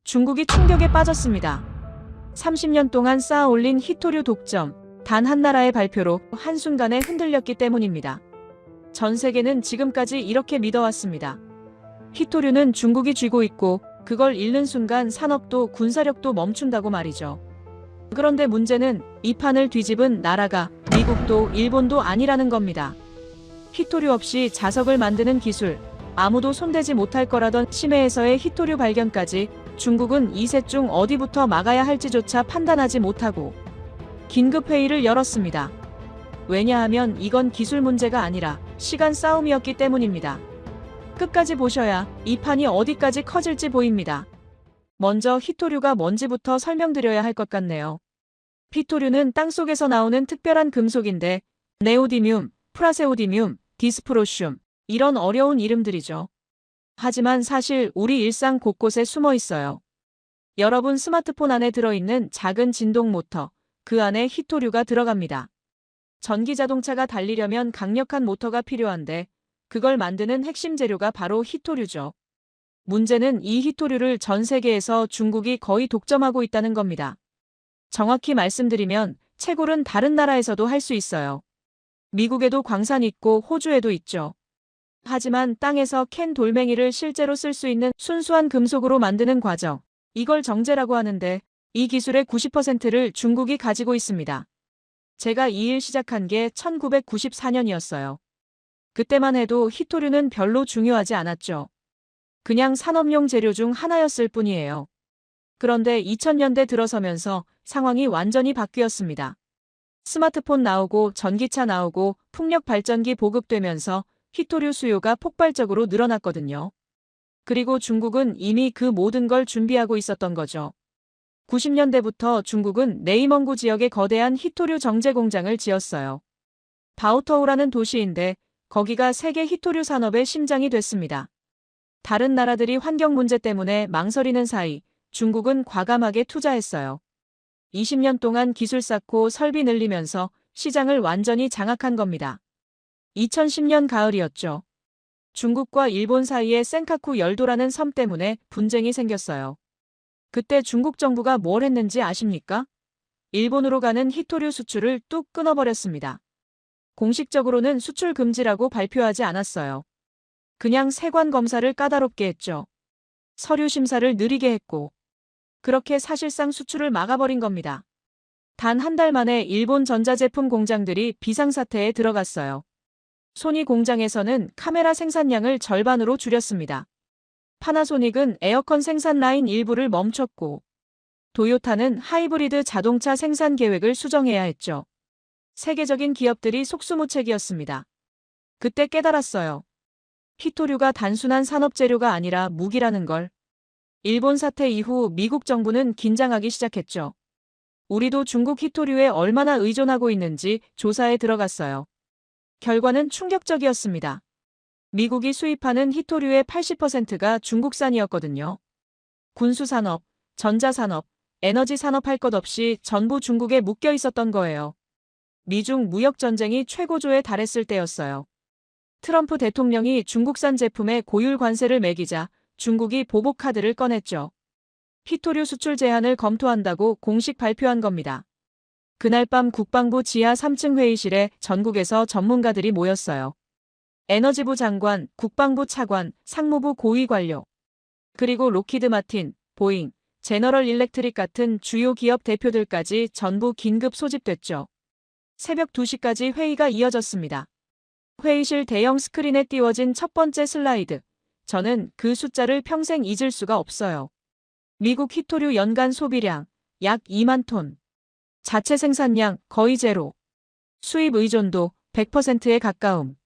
중국이 충격에 빠졌습니다. 30년 동안 쌓아 올린 히토류 독점, 단 한 나라의 발표로 한순간에 흔들렸기 때문입니다. 전 세계는 지금까지 이렇게 믿어왔습니다. 히토류는 중국이 쥐고 있고 그걸 잃는 순간 산업도 군사력도 멈춘다고 말이죠. 그런데 문제는 이 판을 뒤집은 나라가 미국도 일본도 아니라는 겁니다. 히토류 없이 자석을 만드는 기술, 아무도 손대지 못할 거라던 심해에서의 히토류 발견까지 중국은 이 셋 중 어디부터 막아야 할지조차 판단하지 못하고 긴급회의를 열었습니다. 왜냐하면 이건 기술 문제가 아니라 시간 싸움이었기 때문입니다. 끝까지 보셔야 이 판이 어디까지 커질지 보입니다. 먼저 히토류가 뭔지부터 설명드려야 할 것 같네요. 히토류는 땅속에서 나오는 특별한 금속인데 네오디뮴, 프라세오디뮴, 디스프로슘 이런 어려운 이름들이죠. 하지만 사실 우리 일상 곳곳에 숨어 있어요. 여러분 스마트폰 안에 들어있는 작은 진동 모터, 그 안에 히토류가 들어갑니다. 전기 자동차가 달리려면 강력한 모터가 필요한데 그걸 만드는 핵심 재료가 바로 히토류죠. 문제는 이 히토류를 전 세계에서 중국이 거의 독점하고 있다는 겁니다. 정확히 말씀드리면 채굴은 다른 나라에서도 할 수 있어요. 미국에도 광산 있고 호주에도 있죠. 하지만 땅에서 캔 돌멩이를 실제로 쓸 수 있는 순수한 금속으로 만드는 과정, 이걸 정제라고 하는데 이 기술의 90%를 중국이 가지고 있습니다. 제가 이 일 시작한 게 1994년이었어요. 그때만 해도 히토류는 별로 중요하지 않았죠. 그냥 산업용 재료 중 하나였을 뿐이에요. 그런데 2000년대 들어서면서 상황이 완전히 바뀌었습니다. 스마트폰 나오고 전기차 나오고 풍력 발전기 보급되면서 히토류 수요가 폭발적으로 늘어났거든요. 그리고 중국은 이미 그 모든 걸 준비하고 있었던 거죠. 90년대부터 중국은 네이멍구 지역에 거대한 히토류 정제 공장을 지었어요. 바오터우라는 도시인데 거기가 세계 히토류 산업의 심장이 됐습니다. 다른 나라들이 환경 문제 때문에 망설이는 사이 중국은 과감하게 투자했어요. 20년 동안 기술 쌓고 설비 늘리면서 시장을 완전히 장악한 겁니다. 2010년 가을이었죠. 중국과 일본 사이에 센카쿠 열도라는 섬 때문에 분쟁이 생겼어요. 그때 중국 정부가 뭘 했는지 아십니까? 일본으로 가는 히토류 수출을 뚝 끊어버렸습니다. 공식적으로는 수출 금지라고 발표하지 않았어요. 그냥 세관 검사를 까다롭게 했죠. 서류 심사를 느리게 했고 그렇게 사실상 수출을 막아버린 겁니다. 단 한 달 만에 일본 전자제품 공장들이 비상사태에 들어갔어요. 소니 공장에서는 카메라 생산량을 절반으로 줄였습니다. 파나소닉은 에어컨 생산 라인 일부를 멈췄고 도요타는 하이브리드 자동차 생산 계획을 수정해야 했죠. 세계적인 기업들이 속수무책이었습니다. 그때 깨달았어요. 히토류가 단순한 산업재료가 아니라 무기라는 걸. 일본 사태 이후 미국 정부는 긴장하기 시작했죠. 우리도 중국 히토류에 얼마나 의존하고 있는지 조사에 들어갔어요. 결과는 충격적이었습니다. 미국이 수입하는 히토류의 80%가 중국산이었거든요. 군수산업, 전자산업, 에너지산업 할 것 없이 전부 중국에 묶여 있었던 거예요. 미중 무역전쟁이 최고조에 달했을 때였어요. 트럼프 대통령이 중국산 제품에 고율 관세를 매기자 중국이 보복카드를 꺼냈죠. 히토류 수출 제한을 검토한다고 공식 발표한 겁니다. 그날 밤 국방부 지하 3층 회의실에 전국에서 전문가들이 모였어요. 에너지부 장관, 국방부 차관, 상무부 고위 관료, 그리고 로키드 마틴, 보잉, 제너럴 일렉트릭 같은 주요 기업 대표들까지 전부 긴급 소집됐죠. 새벽 2시까지 회의가 이어졌습니다. 회의실 대형 스크린에 띄워진 첫 번째 슬라이드. 저는 그 숫자를 평생 잊을 수가 없어요. 미국 히토류 연간 소비량 약 2만 톤. 자체 생산량 거의 제로. 수입 의존도 100%에 가까움.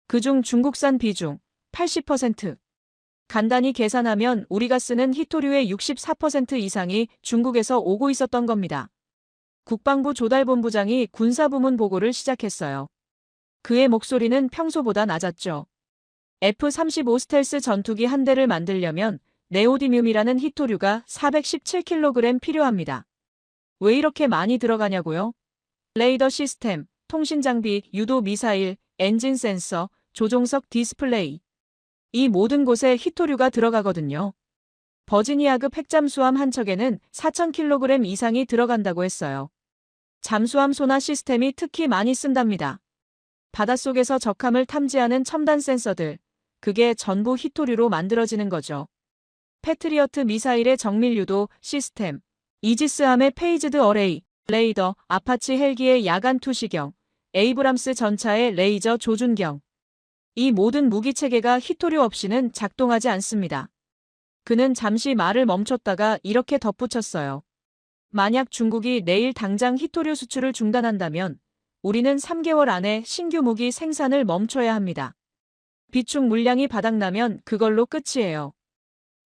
그중 중국산 비중 80%. 간단히 계산하면 우리가 쓰는 히토류의 64% 이상이 중국에서 오고 있었던 겁니다. 국방부 조달본부장이 군사부문 보고를 시작했어요. 그의 목소리는 평소보다 낮았죠. F-35 스텔스 전투기 한 대를 만들려면 네오디뮴이라는 히토류가 417kg 필요합니다. 왜 이렇게 많이 들어가냐고요? 레이더 시스템, 통신 장비, 유도 미사일, 엔진 센서, 조종석 디스플레이. 이 모든 곳에 히토류가 들어가거든요. 버지니아급 핵잠수함 한 척에는 4,000kg 이상이 들어간다고 했어요. 잠수함 소나 시스템이 특히 많이 쓴답니다. 바닷속에서 적함을 탐지하는 첨단 센서들, 그게 전부 히토류로 만들어지는 거죠. 패트리어트 미사일의 정밀 유도 시스템, 이지스함의 페이즈드 어레이, 레이더, 아파치 헬기의 야간 투시경, 에이브람스 전차의 레이저 조준경. 이 모든 무기체계가 히토류 없이는 작동하지 않습니다. 그는 잠시 말을 멈췄다가 이렇게 덧붙였어요. 만약 중국이 내일 당장 히토류 수출을 중단한다면 우리는 3개월 안에 신규 무기 생산을 멈춰야 합니다. 비축 물량이 바닥나면 그걸로 끝이에요.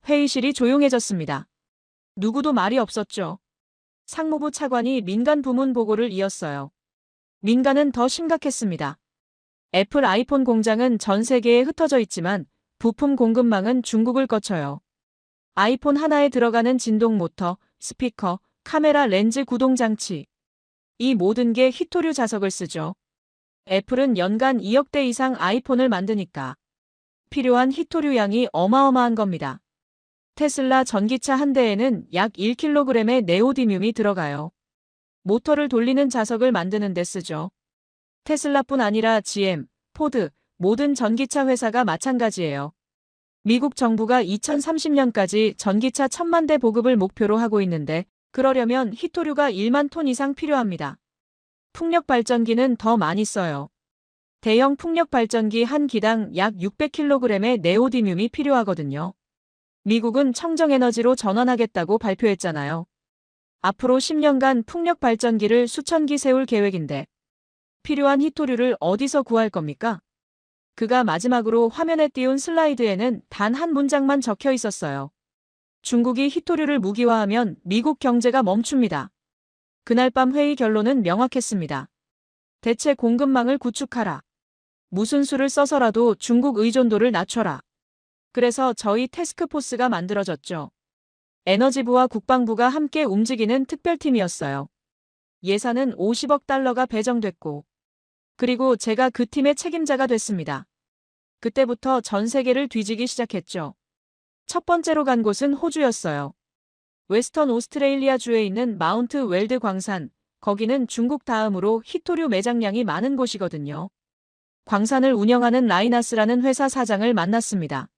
회의실이 조용해졌습니다. 누구도 말이 없었죠. 상무부 차관이 민간 부문 보고를 이었어요. 민간은 더 심각했습니다. 애플 아이폰 공장은 전 세계에 흩어져 있지만 부품 공급망은 중국을 거쳐요. 아이폰 하나에 들어가는 진동 모터, 스피커, 카메라 렌즈 구동 장치. 이 모든 게 히토류 자석을 쓰죠. 애플은 연간 2억 대 이상 아이폰을 만드니까 필요한 히토류 양이 어마어마한 겁니다. 테슬라 전기차 한 대에는 약 1kg의 네오디뮴이 들어가요. 모터를 돌리는 자석을 만드는 데 쓰죠. 테슬라뿐 아니라 GM, 포드, 모든 전기차 회사가 마찬가지예요. 미국 정부가 2030년까지 전기차 1,000만 대 보급을 목표로 하고 있는데 그러려면 히토류가 1만 톤 이상 필요합니다. 풍력 발전기는 더 많이 써요. 대형 풍력 발전기 한 기당 약 600kg의 네오디뮴이 필요하거든요. 미국은 청정에너지로 전환하겠다고 발표했잖아요. 앞으로 10년간 풍력 발전기를 수천 기 세울 계획인데 필요한 히토류를 어디서 구할 겁니까? 그가 마지막으로 화면에 띄운 슬라이드에는 단 한 문장만 적혀 있었어요. 중국이 히토류를 무기화하면 미국 경제가 멈춥니다. 그날 밤 회의 결론은 명확했습니다. 대체 공급망을 구축하라. 무슨 수를 써서라도 중국 의존도를 낮춰라. 그래서 저희 태스크포스가 만들어졌죠. 에너지부와 국방부가 함께 움직이는 특별팀이었어요. 예산은 50억 달러가 배정됐고, 그리고 제가 그 팀의 책임자가 됐습니다. 그때부터 전 세계를 뒤지기 시작했죠. 첫 번째로 간 곳은 호주였어요. 웨스턴 오스트레일리아주에 있는 마운트 웰드 광산, 거기는 중국 다음으로 히토류 매장량이 많은 곳이거든요. 광산을 운영하는 라이나스라는 회사 사장을 만났습니다.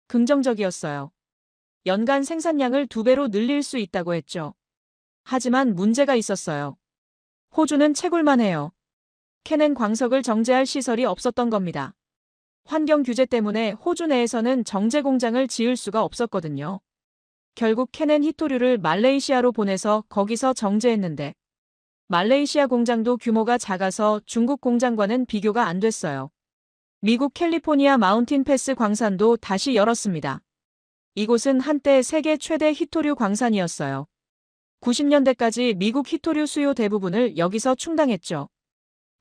긍정적이었어요. 연간 생산량을 2배로 늘릴 수 있다고 했죠. 하지만 문제가 있었어요. 호주는 채굴만 해요. 캐넨 광석을 정제할 시설이 없었던 겁니다. 환경 규제 때문에 호주 내에서는 정제 공장을 지을 수가 없었거든요. 결국 캐넨 히토류를 말레이시아로 보내서 거기서 정제했는데 말레이시아 공장도 규모가 작아서 중국 공장과는 비교가 안 됐어요. 미국 캘리포니아 마운틴 패스 광산도 다시 열었습니다. 이곳은 한때 세계 최대 히토류 광산이었어요. 90년대까지 미국 히토류 수요 대부분을 여기서 충당했죠.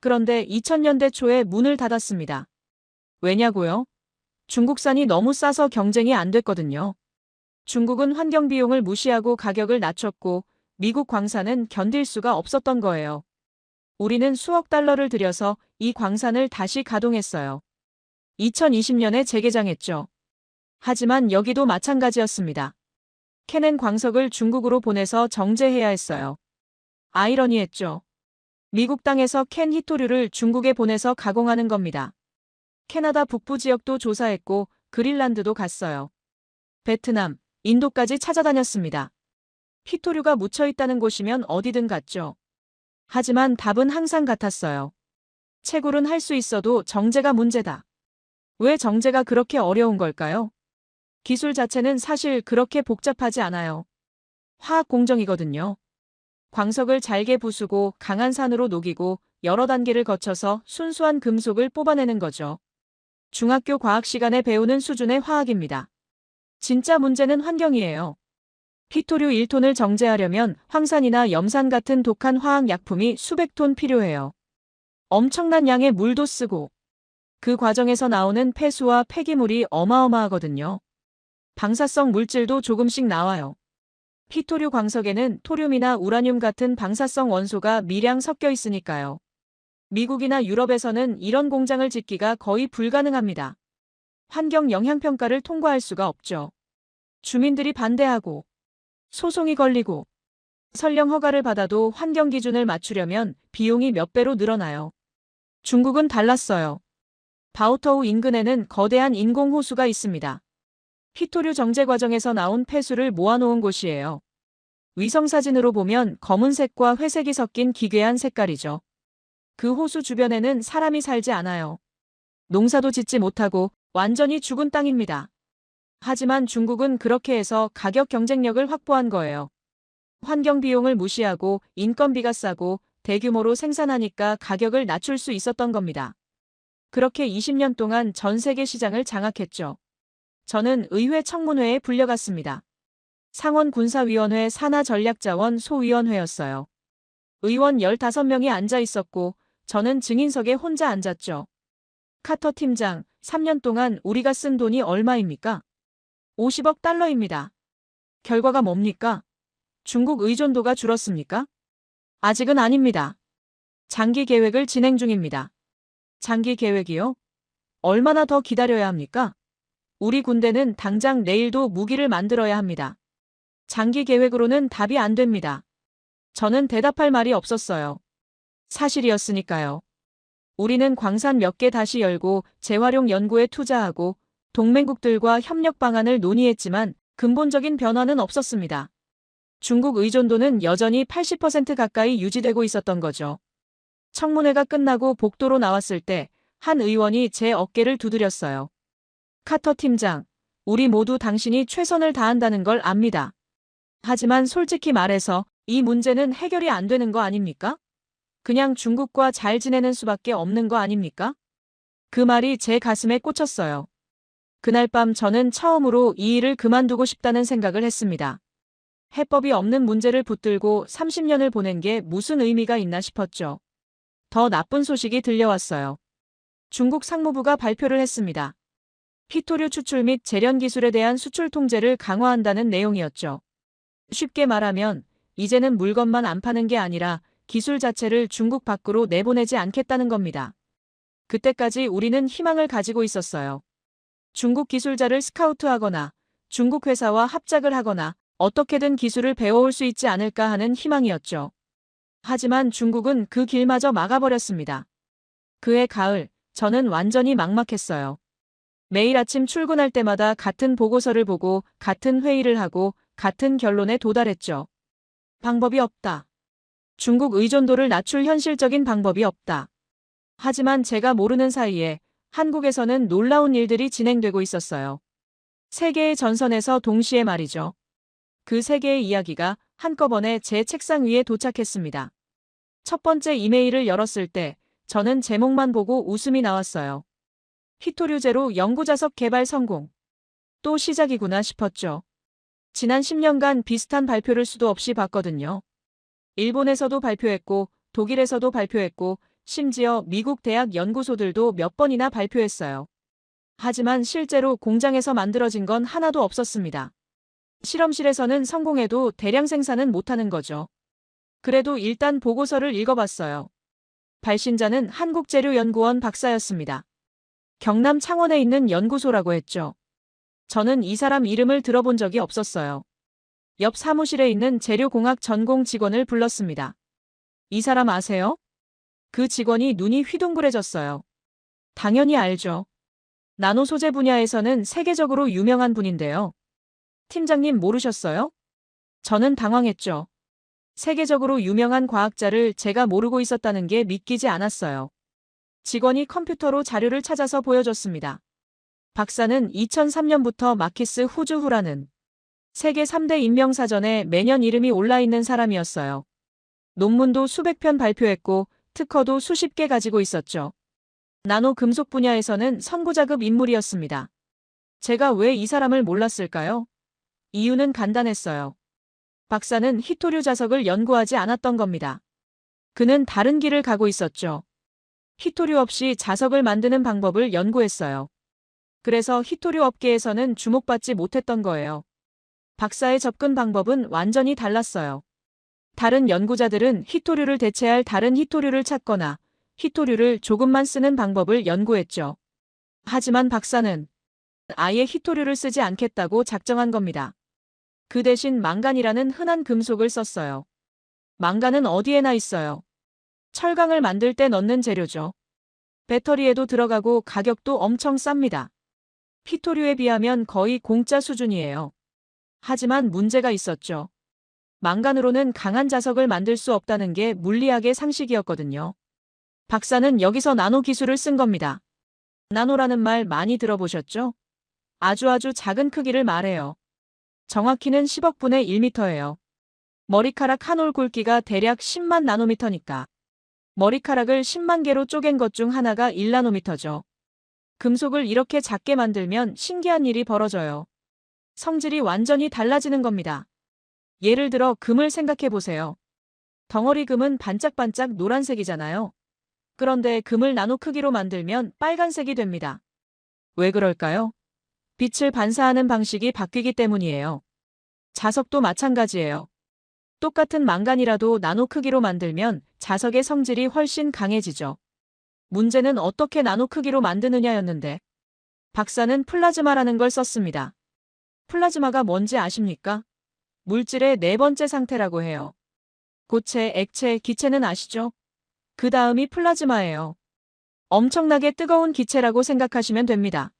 그런데 2000년대 초에 문을 닫았습니다. 왜냐고요? 중국산이 너무 싸서 경쟁이 안 됐거든요. 중국은 환경 비용을 무시하고 가격을 낮췄고 미국 광산은 견딜 수가 없었던 거예요. 우리는 수억 달러를 들여서 이 광산을 다시 가동했어요. 2020년에 재개장했죠. 하지만 여기도 마찬가지였습니다. 캐넨 광석을 중국으로 보내서 정제해야 했어요. 아이러니했죠. 미국 땅에서 캔 히토류를 중국에 보내서 가공하는 겁니다. 캐나다 북부 지역도 조사했고 그린란드도 갔어요. 베트남, 인도까지 찾아다녔습니다. 히토류가 묻혀있다는 곳이면 어디든 갔죠. 하지만 답은 항상 같았어요. 채굴은 할 수 있어도 정제가 문제다. 왜 정제가 그렇게 어려운 걸까요? 기술 자체는 사실 그렇게 복잡하지 않아요. 화학 공정이거든요. 광석을 잘게 부수고 강한 산으로 녹이고 여러 단계를 거쳐서 순수한 금속을 뽑아내는 거죠. 중학교 과학 시간에 배우는 수준의 화학입니다. 진짜 문제는 환경이에요. 히토류 1톤을 정제하려면 황산이나 염산 같은 독한 화학 약품이 수백 톤 필요해요. 엄청난 양의 물도 쓰고 그 과정에서 나오는 폐수와 폐기물이 어마어마하거든요. 방사성 물질도 조금씩 나와요. 히토류 광석에는 토륨이나 우라늄 같은 방사성 원소가 미량 섞여 있으니까요. 미국이나 유럽에서는 이런 공장을 짓기가 거의 불가능합니다. 환경 영향평가를 통과할 수가 없죠. 주민들이 반대하고 소송이 걸리고 설령 허가를 받아도 환경 기준을 맞추려면 비용이 몇 배로 늘어나요. 중국은 달랐어요. 바오터우 인근에는 거대한 인공호수가 있습니다. 히토류 정제 과정에서 나온 폐수를 모아놓은 곳이에요. 위성사진으로 보면 검은색과 회색이 섞인 기괴한 색깔이죠. 그 호수 주변에는 사람이 살지 않아요. 농사도 짓지 못하고 완전히 죽은 땅입니다. 하지만 중국은 그렇게 해서 가격 경쟁력을 확보한 거예요. 환경 비용을 무시하고 인건비가 싸고 대규모로 생산하니까 가격을 낮출 수 있었던 겁니다. 그렇게 20년 동안 전 세계 시장을 장악했죠. 저는 의회 청문회에 불려갔습니다. 상원군사위원회 산하전략자원 소위원회였어요. 의원 15명이 앉아 있었고 저는 증인석에 혼자 앉았죠. 카터 팀장, 3년 동안 우리가 쓴 돈이 얼마입니까? 50억 달러입니다. 결과가 뭡니까? 중국 의존도가 줄었습니까? 아직은 아닙니다. 장기 계획을 진행 중입니다. 장기 계획이요? 얼마나 더 기다려야 합니까? 우리 군대는 당장 내일도 무기를 만들어야 합니다. 장기 계획으로는 답이 안 됩니다. 저는 대답할 말이 없었어요. 사실이었으니까요. 우리는 광산 몇 개 다시 열고 재활용 연구에 투자하고 동맹국들과 협력 방안을 논의했지만 근본적인 변화는 없었습니다. 중국 의존도는 여전히 80% 가까이 유지되고 있었던 거죠. 청문회가 끝나고 복도로 나왔을 때 한 의원이 제 어깨를 두드렸어요. 카터 팀장, 우리 모두 당신이 최선을 다한다는 걸 압니다. 하지만 솔직히 말해서 이 문제는 해결이 안 되는 거 아닙니까? 그냥 중국과 잘 지내는 수밖에 없는 거 아닙니까? 그 말이 제 가슴에 꽂혔어요. 그날 밤 저는 처음으로 이 일을 그만두고 싶다는 생각을 했습니다. 해법이 없는 문제를 붙들고 30년을 보낸 게 무슨 의미가 있나 싶었죠. 더 나쁜 소식이 들려왔어요. 중국 상무부가 발표를 했습니다. 히토류 추출 및 재련 기술에 대한 수출 통제를 강화한다는 내용이었죠. 쉽게 말하면 이제는 물건만 안 파는 게 아니라 기술 자체를 중국 밖으로 내보내지 않겠다는 겁니다. 그때까지 우리는 희망을 가지고 있었어요. 중국 기술자를 스카우트하거나 중국 회사와 합작을 하거나 어떻게든 기술을 배워올 수 있지 않을까 하는 희망이었죠. 하지만 중국은 그 길마저 막아버렸습니다. 그해 가을, 저는 완전히 막막했어요. 매일 아침 출근할 때마다 같은 보고서를 보고 같은 회의를 하고 같은 결론에 도달했죠. 방법이 없다. 중국 의존도를 낮출 현실적인 방법이 없다. 하지만 제가 모르는 사이에 한국에서는 놀라운 일들이 진행되고 있었어요. 세계의 전선에서 동시에 말이죠. 그 세 개의 이야기가 한꺼번에 제 책상 위에 도착했습니다. 첫 번째 이메일을 열었을 때 저는 제목만 보고 웃음이 나왔어요. 히토류 제로 연구자석 개발 성공. 또 시작이구나 싶었죠. 지난 10년간 비슷한 발표를 수도 없이 봤거든요. 일본에서도 발표했고 독일에서도 발표했고 심지어 미국 대학 연구소들도 몇 번이나 발표했어요. 하지만 실제로 공장에서 만들어진 건 하나도 없었습니다. 실험실에서는 성공해도 대량 생산은 못하는 거죠. 그래도 일단 보고서를 읽어봤어요. 발신자는 한국재료연구원 박사였습니다. 경남 창원에 있는 연구소라고 했죠. 저는 이 사람 이름을 들어본 적이 없었어요. 옆 사무실에 있는 재료공학 전공 직원을 불렀습니다. 이 사람 아세요? 그 직원이 눈이 휘둥그레졌어요. 당연히 알죠. 나노 소재 분야에서는 세계적으로 유명한 분인데요. 팀장님 모르셨어요? 저는 당황했죠. 세계적으로 유명한 과학자를 제가 모르고 있었다는 게 믿기지 않았어요. 직원이 컴퓨터로 자료를 찾아서 보여줬습니다. 박사는 2003년부터 마키스 후즈후라는 세계 3대 인명사전에 매년 이름이 올라있는 사람이었어요. 논문도 수백 편 발표했고 특허도 수십 개 가지고 있었죠. 나노 금속 분야에서는 선구자급 인물이었습니다. 제가 왜 이 사람을 몰랐을까요? 이유는 간단했어요. 박사는 히토류 자석을 연구하지 않았던 겁니다. 그는 다른 길을 가고 있었죠. 히토류 없이 자석을 만드는 방법을 연구했어요. 그래서 히토류 업계에서는 주목받지 못했던 거예요. 박사의 접근 방법은 완전히 달랐어요. 다른 연구자들은 히토류를 대체할 다른 히토류를 찾거나 히토류를 조금만 쓰는 방법을 연구했죠. 하지만 박사는 아예 히토류를 쓰지 않겠다고 작정한 겁니다. 그 대신 망간이라는 흔한 금속을 썼어요. 망간은 어디에나 있어요. 철강을 만들 때 넣는 재료죠. 배터리에도 들어가고 가격도 엄청 쌉니다. 히토류에 비하면 거의 공짜 수준이에요. 하지만 문제가 있었죠. 망간으로는 강한 자석을 만들 수 없다는 게 물리학의 상식이었거든요. 박사는 여기서 나노 기술을 쓴 겁니다. 나노라는 말 많이 들어보셨죠? 아주 작은 크기를 말해요. 정확히는 10억분의 1m예요. 머리카락 한 올 굵기가 대략 10만 나노미터니까. 머리카락을 10만 개로 쪼갠 것 중 하나가 1나노미터죠. 금속을 이렇게 작게 만들면 신기한 일이 벌어져요. 성질이 완전히 달라지는 겁니다. 예를 들어 금을 생각해 보세요. 덩어리 금은 반짝반짝 노란색이잖아요. 그런데 금을 나노 크기로 만들면 빨간색이 됩니다. 왜 그럴까요? 빛을 반사하는 방식이 바뀌기 때문이에요. 자석도 마찬가지예요. 똑같은 망간이라도 나노 크기로 만들면 자석의 성질이 훨씬 강해지죠. 문제는 어떻게 나노 크기로 만드느냐였는데 박사는 플라즈마라는 걸 썼습니다. 플라즈마가 뭔지 아십니까? 물질의 네 번째 상태라고 해요. 고체, 액체, 기체는 아시죠? 그 다음이 플라즈마예요. 엄청나게 뜨거운 기체라고 생각하시면 됩니다.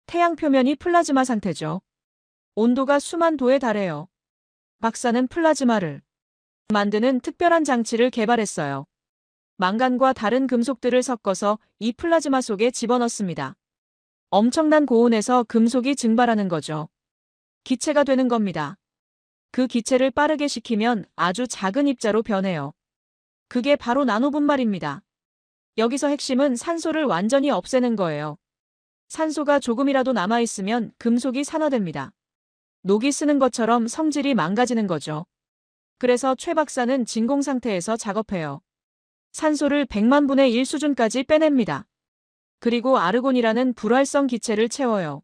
태양 표면이 플라즈마 상태죠. 온도가 수만 도에 달해요. 박사는 플라즈마를 만드는 특별한 장치를 개발했어요. 망간과 다른 금속들을 섞어서 이 플라즈마 속에 집어넣습니다. 엄청난 고온에서 금속이 증발하는 거죠. 기체가 되는 겁니다. 그 기체를 빠르게 식히면 아주 작은 입자로 변해요. 그게 바로 나노분말입니다. 여기서 핵심은 산소를 완전히 없애는 거예요. 산소가 조금이라도 남아있으면 금속이 산화됩니다. 녹이 쓰는 것처럼 성질이 망가지는 거죠. 그래서 최 박사는 진공 상태에서 작업해요. 산소를 100만 분의 1 수준까지 빼냅니다. 그리고 아르곤이라는 불활성 기체를 채워요.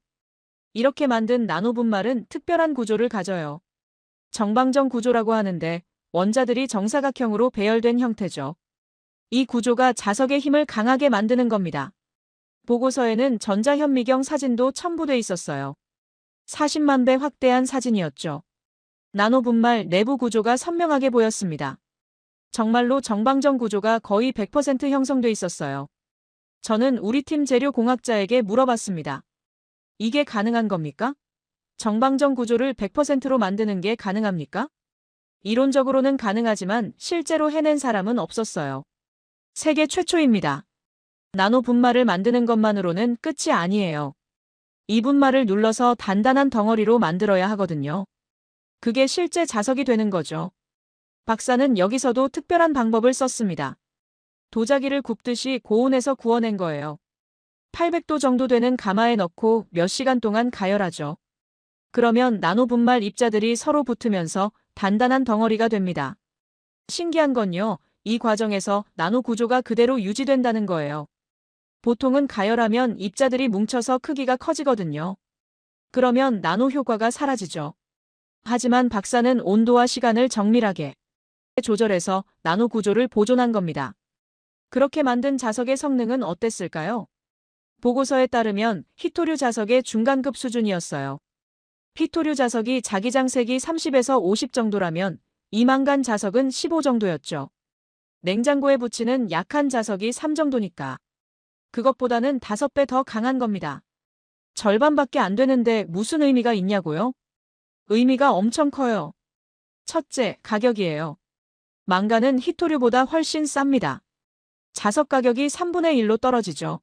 이렇게 만든 나노분말은 특별한 구조를 가져요. 정방정 구조라고 하는데 원자들이 정사각형으로 배열된 형태죠. 이 구조가 자석의 힘을 강하게 만드는 겁니다. 보고서에는 전자현미경 사진도 첨부돼 있었어요. 40만 배 확대한 사진이었죠. 나노분말 내부 구조가 선명하게 보였습니다. 정말로 정방정 구조가 거의 100% 형성돼 있었어요. 저는 우리 팀 재료공학자에게 물어봤습니다. 이게 가능한 겁니까? 정방정 구조를 100%로 만드는 게 가능합니까? 이론적으로는 가능하지만 실제로 해낸 사람은 없었어요. 세계 최초입니다. 나노 분말을 만드는 것만으로는 끝이 아니에요. 이 분말을 눌러서 단단한 덩어리로 만들어야 하거든요. 그게 실제 자석이 되는 거죠. 박사는 여기서도 특별한 방법을 썼습니다. 도자기를 굽듯이 고온에서 구워낸 거예요. 800도 정도 되는 가마에 넣고 몇 시간 동안 가열하죠. 그러면 나노 분말 입자들이 서로 붙으면서 단단한 덩어리가 됩니다. 신기한 건요, 이 과정에서 나노 구조가 그대로 유지된다는 거예요. 보통은 가열하면 입자들이 뭉쳐서 크기가 커지거든요. 그러면 나노 효과가 사라지죠. 하지만 박사는 온도와 시간을 정밀하게 조절해서 나노 구조를 보존한 겁니다. 그렇게 만든 자석의 성능은 어땠을까요? 보고서에 따르면 히토류 자석의 중간급 수준이었어요. 히토류 자석이 자기장색이 30에서 50 정도라면 이망간 자석은 15 정도였죠. 냉장고에 붙이는 약한 자석이 3 정도니까. 그것보다는 5배 더 강한 겁니다. 절반밖에 안 되는데 무슨 의미가 있냐고요? 의미가 엄청 커요. 첫째, 가격이에요. 망간은 히토류보다 훨씬 쌉니다. 자석 가격이 3분의 1로 떨어지죠.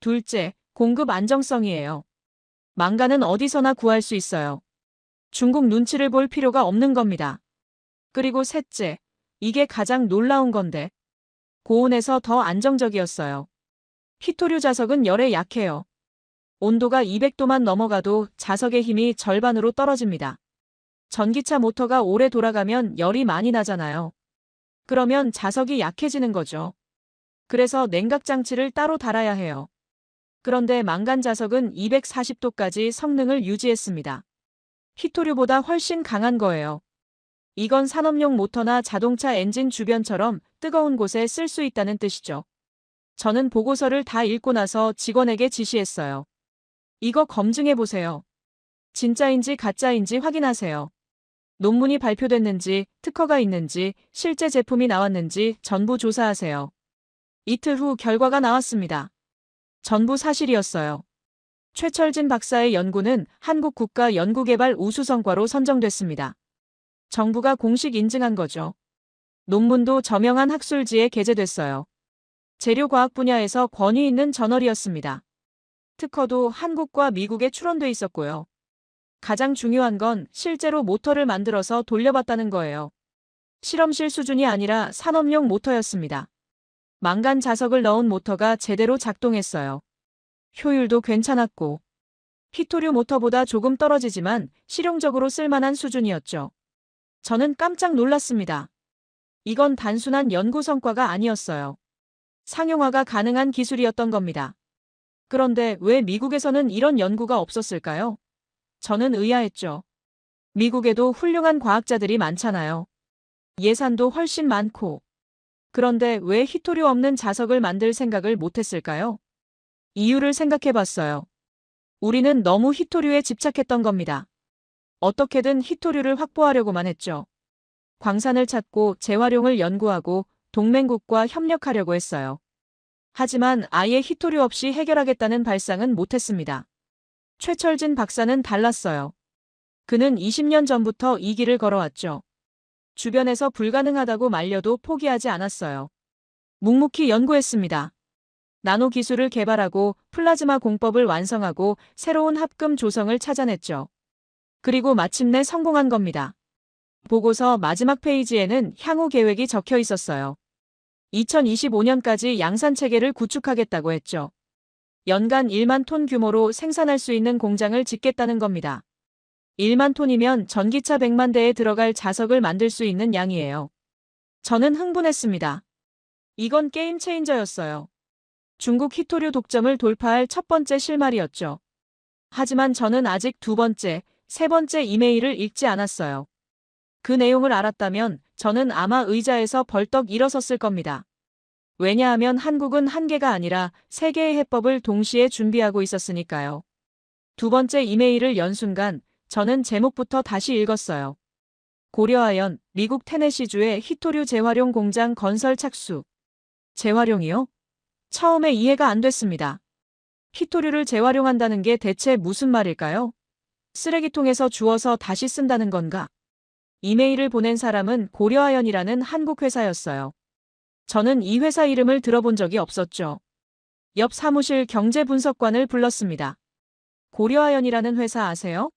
둘째, 공급 안정성이에요. 망간은 어디서나 구할 수 있어요. 중국 눈치를 볼 필요가 없는 겁니다. 그리고 셋째, 이게 가장 놀라운 건데 고온에서 더 안정적이었어요. 히토류 자석은 열에 약해요. 온도가 200도만 넘어가도 자석의 힘이 절반으로 떨어집니다. 전기차 모터가 오래 돌아가면 열이 많이 나잖아요. 그러면 자석이 약해지는 거죠. 그래서 냉각 장치를 따로 달아야 해요. 그런데 망간 자석은 240도까지 성능을 유지했습니다. 히토류보다 훨씬 강한 거예요. 이건 산업용 모터나 자동차 엔진 주변처럼 뜨거운 곳에 쓸 수 있다는 뜻이죠. 저는 보고서를 다 읽고 나서 직원에게 지시했어요. 이거 검증해 보세요. 진짜인지 가짜인지 확인하세요. 논문이 발표됐는지, 특허가 있는지, 실제 제품이 나왔는지 전부 조사하세요. 이틀 후 결과가 나왔습니다. 전부 사실이었어요. 최철진 박사의 연구는 한국국가연구개발 우수성과로 선정됐습니다. 정부가 공식 인증한 거죠. 논문도 저명한 학술지에 게재됐어요. 재료과학 분야에서 권위 있는 저널이었습니다. 특허도 한국과 미국에 출원돼 있었고요. 가장 중요한 건 실제로 모터를 만들어서 돌려봤다는 거예요. 실험실 수준이 아니라 산업용 모터였습니다. 망간 자석을 넣은 모터가 제대로 작동했어요. 효율도 괜찮았고, 히토류 모터보다 조금 떨어지지만 실용적으로 쓸만한 수준이었죠. 저는 깜짝 놀랐습니다. 이건 단순한 연구 성과가 아니었어요. 상용화가 가능한 기술이었던 겁니다. 그런데 왜 미국에서는 이런 연구가 없었을까요? 저는 의아했죠. 미국에도 훌륭한 과학자들이 많잖아요. 예산도 훨씬 많고. 그런데 왜 히토류 없는 자석을 만들 생각을 못했을까요? 이유를 생각해 봤어요. 우리는 너무 히토류에 집착했던 겁니다. 어떻게든 히토류를 확보하려고만 했죠. 광산을 찾고 재활용을 연구하고 동맹국과 협력하려고 했어요. 하지만 아예 히토류 없이 해결하겠다는 발상은 못했습니다. 최철진 박사는 달랐어요. 그는 20년 전부터 이 길을 걸어왔죠. 주변에서 불가능하다고 말려도 포기하지 않았어요. 묵묵히 연구했습니다. 나노 기술을 개발하고 플라즈마 공법을 완성하고 새로운 합금 조성을 찾아냈죠. 그리고 마침내 성공한 겁니다. 보고서 마지막 페이지에는 향후 계획이 적혀 있었어요. 2025년까지 양산 체계를 구축하겠다고 했죠. 연간 1만 톤 규모로 생산할 수 있는 공장을 짓겠다는 겁니다. 1만 톤이면 전기차 100만 대에 들어갈 자석을 만들 수 있는 양이에요. 저는 흥분했습니다. 이건 게임 체인저였어요. 중국 히토류 독점을 돌파할 첫 번째 실마리였죠. 하지만 저는 아직 두 번째, 세 번째 이메일을 읽지 않았어요. 그 내용을 알았다면 저는 아마 의자에서 벌떡 일어섰을 겁니다. 왜냐하면 한국은 한 개가 아니라 세 개의 해법을 동시에 준비하고 있었으니까요. 두 번째 이메일을 연 순간 저는 제목부터 다시 읽었어요. 고려아연, 미국 테네시주의 히토류 재활용 공장 건설 착수. 재활용이요? 처음에 이해가 안 됐습니다. 히토류를 재활용한다는 게 대체 무슨 말일까요? 쓰레기통에서 주워서 다시 쓴다는 건가? 이메일을 보낸 사람은 고려아연이라는 한국 회사였어요. 저는 이 회사 이름을 들어본 적이 없었죠. 옆 사무실 경제분석관을 불렀습니다. 고려아연이라는 회사 아세요?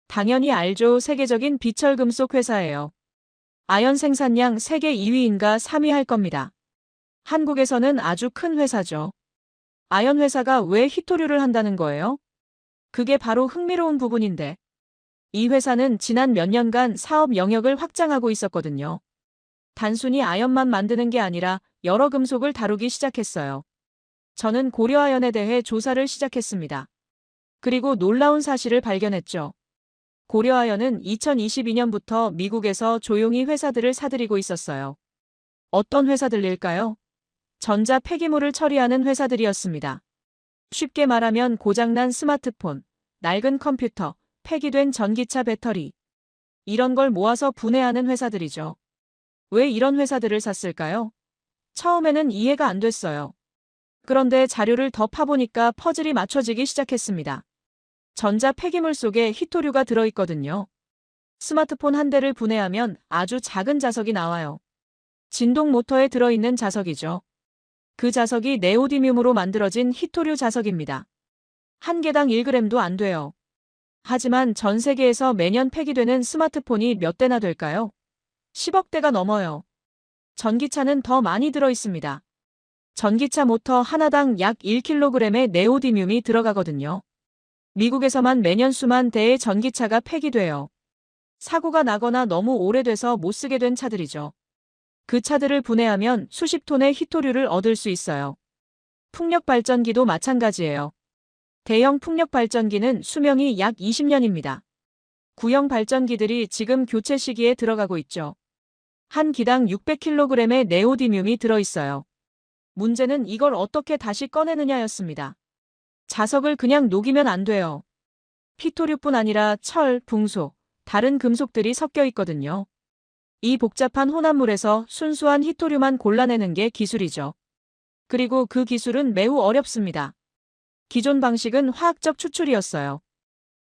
당연히 알죠. 세계적인 비철금속 회사예요. 아연 생산량 세계 2위인가 3위 할 겁니다. 한국에서는 아주 큰 회사죠. 아연 회사가 왜 히토류를 한다는 거예요? 그게 바로 흥미로운 부분인데. 이 회사는 지난 몇 년간 사업 영역을 확장하고 있었거든요. 단순히 아연만 만드는 게 아니라 여러 금속을 다루기 시작했어요. 저는 고려아연에 대해 조사를 시작했습니다. 그리고 놀라운 사실을 발견했죠. 고려아연은 2022년부터 미국에서 조용히 회사들을 사들이고 있었어요. 어떤 회사들일까요? 전자 폐기물을 처리하는 회사들이었습니다. 쉽게 말하면 고장난 스마트폰, 낡은 컴퓨터, 폐기된 전기차 배터리. 이런 걸 모아서 분해하는 회사들이죠. 왜 이런 회사들을 샀을까요? 처음에는 이해가 안 됐어요. 그런데 자료를 더 파보니까 퍼즐이 맞춰지기 시작했습니다. 전자 폐기물 속에 히토류가 들어있거든요. 스마트폰 한 대를 분해하면 아주 작은 자석이 나와요. 진동 모터에 들어있는 자석이죠. 그 자석이 네오디뮴으로 만들어진 히토류 자석입니다. 한 개당 1g도 안 돼요. 하지만 전 세계에서 매년 폐기되는 스마트폰이 몇 대나 될까요? 10억 대가 넘어요. 전기차는 더 많이 들어있습니다. 전기차 모터 하나당 약 1kg의 네오디뮴이 들어가거든요. 미국에서만 매년 수만 대의 전기차가 폐기돼요. 사고가 나거나 너무 오래돼서 못 쓰게 된 차들이죠. 그 차들을 분해하면 수십 톤의 히토류를 얻을 수 있어요. 풍력 발전기도 마찬가지예요. 대형 풍력 발전기는 수명이 약 20년입니다. 구형 발전기들이 지금 교체 시기에 들어가고 있죠. 한 기당 600kg의 네오디뮴이 들어있어요. 문제는 이걸 어떻게 다시 꺼내느냐였습니다. 자석을 그냥 녹이면 안 돼요. 히토류뿐 아니라 철, 붕소, 다른 금속들이 섞여 있거든요. 이 복잡한 혼합물에서 순수한 히토류만 골라내는 게 기술이죠. 그리고 그 기술은 매우 어렵습니다. 기존 방식은 화학적 추출이었어요.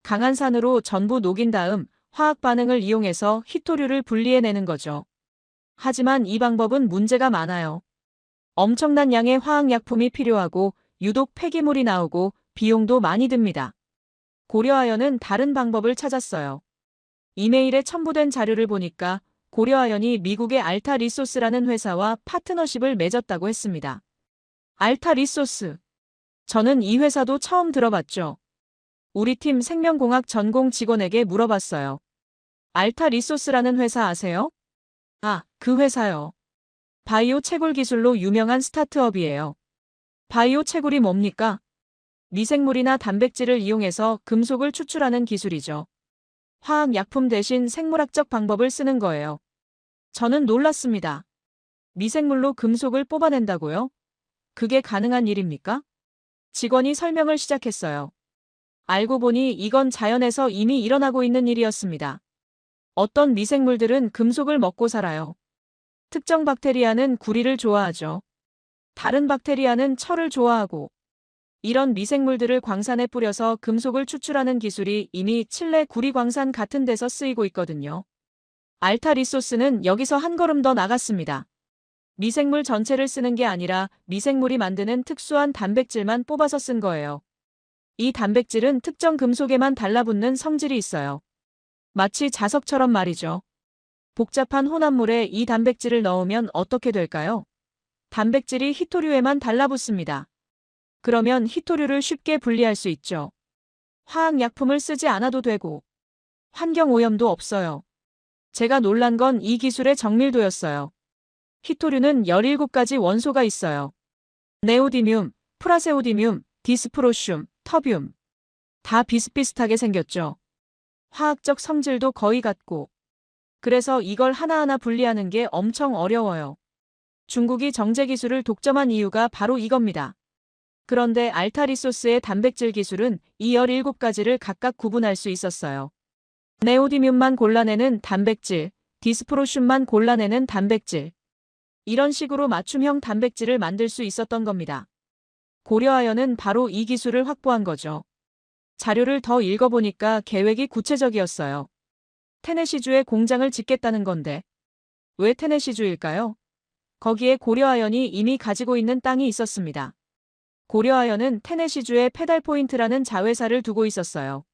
강한 산으로 전부 녹인 다음 화학 반응을 이용해서 히토류를 분리해내는 거죠. 하지만 이 방법은 문제가 많아요. 엄청난 양의 화학약품이 필요하고 유독 폐기물이 나오고 비용도 많이 듭니다. 고려아연은 다른 방법을 찾았어요. 이메일에 첨부된 자료를 보니까 고려아연이 미국의 알타 리소스라는 회사와 파트너십을 맺었다고 했습니다. 알타 리소스. 저는 이 회사도 처음 들어봤죠. 우리 팀 생명공학 전공 직원에게 물어봤어요. 알타 리소스라는 회사 아세요? 아, 그 회사요. 바이오 채굴 기술로 유명한 스타트업이에요. 바이오 채굴이 뭡니까? 미생물이나 단백질을 이용해서 금속을 추출하는 기술이죠. 화학약품 대신 생물학적 방법을 쓰는 거예요. 저는 놀랐습니다. 미생물로 금속을 뽑아낸다고요? 그게 가능한 일입니까? 직원이 설명을 시작했어요. 알고 보니 이건 자연에서 이미 일어나고 있는 일이었습니다. 어떤 미생물들은 금속을 먹고 살아요. 특정 박테리아는 구리를 좋아하죠. 다른 박테리아는 철을 좋아하고, 이런 미생물들을 광산에 뿌려서 금속을 추출하는 기술이 이미 칠레 구리 광산 같은 데서 쓰이고 있거든요. 알타 리소스는 여기서 한 걸음 더 나갔습니다. 미생물 전체를 쓰는 게 아니라 미생물이 만드는 특수한 단백질만 뽑아서 쓴 거예요. 이 단백질은 특정 금속에만 달라붙는 성질이 있어요. 마치 자석처럼 말이죠. 복잡한 혼합물에 이 단백질을 넣으면 어떻게 될까요? 단백질이 히토류에만 달라붙습니다. 그러면 히토류를 쉽게 분리할 수 있죠. 화학약품을 쓰지 않아도 되고 환경오염도 없어요. 제가 놀란 건 이 기술의 정밀도였어요. 히토류는 17가지 원소가 있어요. 네오디뮴, 프라세오디뮴, 디스프로슘, 터뷴. 다 비슷비슷하게 생겼죠. 화학적 성질도 거의 같고. 그래서 이걸 하나하나 분리하는 게 엄청 어려워요. 중국이 정제 기술을 독점한 이유가 바로 이겁니다. 그런데 알타 리소스의 단백질 기술은 이 17가지를 각각 구분할 수 있었어요. 네오디뮴만 골라내는 단백질, 디스프로슘만 골라내는 단백질. 이런 식으로 맞춤형 단백질을 만들 수 있었던 겁니다. 고려아연은 바로 이 기술을 확보한 거죠. 자료를 더 읽어보니까 계획이 구체적이었어요. 테네시주에 공장을 짓겠다는 건데. 왜 테네시주일까요? 거기에 고려아연이 이미 가지고 있는 땅이 있었습니다. 고려아연은 테네시주에 페달포인트라는 자회사를 두고 있었어요.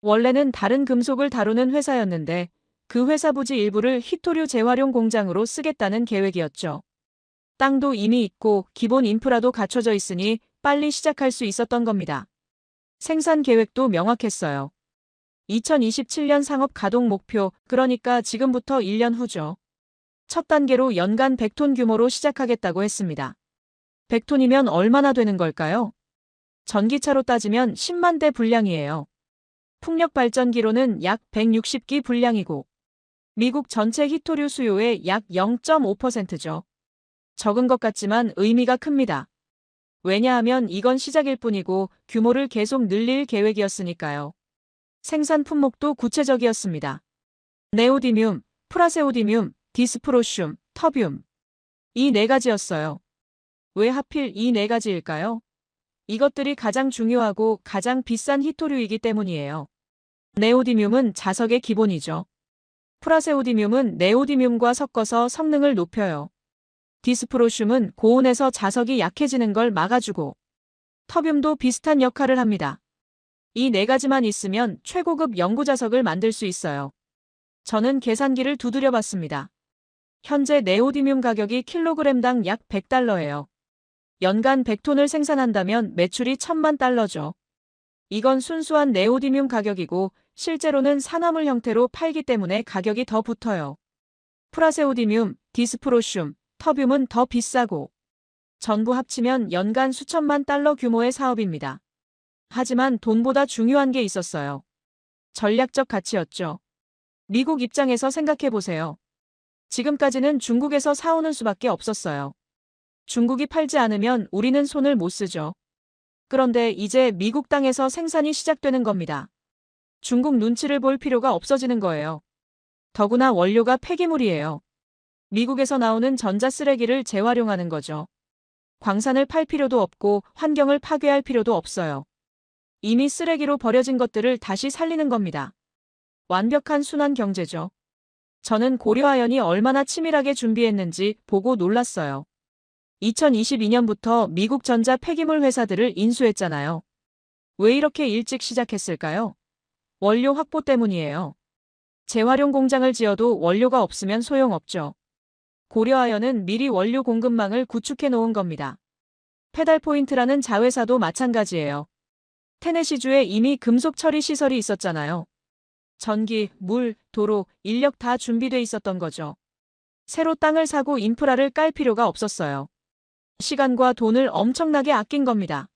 원래는 다른 금속을 다루는 회사였는데 그 회사 부지 일부를 히토류 재활용 공장으로 쓰겠다는 계획이었죠. 땅도 이미 있고 기본 인프라도 갖춰져 있으니 빨리 시작할 수 있었던 겁니다. 생산 계획도 명확했어요. 2027년 상업 가동 목표, 그러니까 지금부터 1년 후죠. 첫 단계로 연간 100톤 규모로 시작하겠다고 했습니다. 100톤이면 얼마나 되는 걸까요? 전기차로 따지면 10만 대 분량이에요. 풍력 발전기로는 약 160기 분량이고 미국 전체 히토류 수요의 약 0.5%죠. 적은 것 같지만 의미가 큽니다. 왜냐하면 이건 시작일 뿐이고 규모를 계속 늘릴 계획이었으니까요. 생산 품목도 구체적이었습니다. 네오디뮴, 프라세오디뮴, 디스프로슘, 터뷴. 이 네 가지였어요. 왜 하필 이 네 가지일까요? 이것들이 가장 중요하고 가장 비싼 히토류이기 때문이에요. 네오디뮴은 자석의 기본이죠. 프라세오디뮴은 네오디뮴과 섞어서 성능을 높여요. 디스프로슘은 고온에서 자석이 약해지는 걸 막아주고 터뷴도 비슷한 역할을 합니다. 이 네 가지만 있으면 최고급 연구자석을 만들 수 있어요. 저는 계산기를 두드려 봤습니다. 현재 네오디뮴 가격이 킬로그램당 약 $100예요. 연간 100톤을 생산한다면 매출이 $10,000죠. 이건 순수한 네오디뮴 가격이고 실제로는 산화물 형태로 팔기 때문에 가격이 더 붙어요. 프라세오디뮴, 디스프로슘, 터뷴은 더 비싸고 전부 합치면 연간 수천만 달러 규모의 사업입니다. 하지만 돈보다 중요한 게 있었어요. 전략적 가치였죠. 미국 입장에서 생각해보세요. 지금까지는 중국에서 사오는 수밖에 없었어요. 중국이 팔지 않으면 우리는 손을 못 쓰죠. 그런데 이제 미국 땅에서 생산이 시작되는 겁니다. 중국 눈치를 볼 필요가 없어지는 거예요. 더구나 원료가 폐기물이에요. 미국에서 나오는 전자 쓰레기를 재활용하는 거죠. 광산을 팔 필요도 없고 환경을 파괴할 필요도 없어요. 이미 쓰레기로 버려진 것들을 다시 살리는 겁니다. 완벽한 순환 경제죠. 저는 고려아연이 얼마나 치밀하게 준비했는지 보고 놀랐어요. 2022년부터 미국 전자 폐기물 회사들을 인수했잖아요. 왜 이렇게 일찍 시작했을까요? 원료 확보 때문이에요. 재활용 공장을 지어도 원료가 없으면 소용없죠. 고려아연은 미리 원료 공급망을 구축해 놓은 겁니다. 페달포인트라는 자회사도 마찬가지예요. 테네시주에 이미 금속 처리 시설이 있었잖아요. 전기, 물, 도로, 인력 다 준비돼 있었던 거죠. 새로 땅을 사고 인프라를 깔 필요가 없었어요. 시간과 돈을 엄청나게 아낀 겁니다.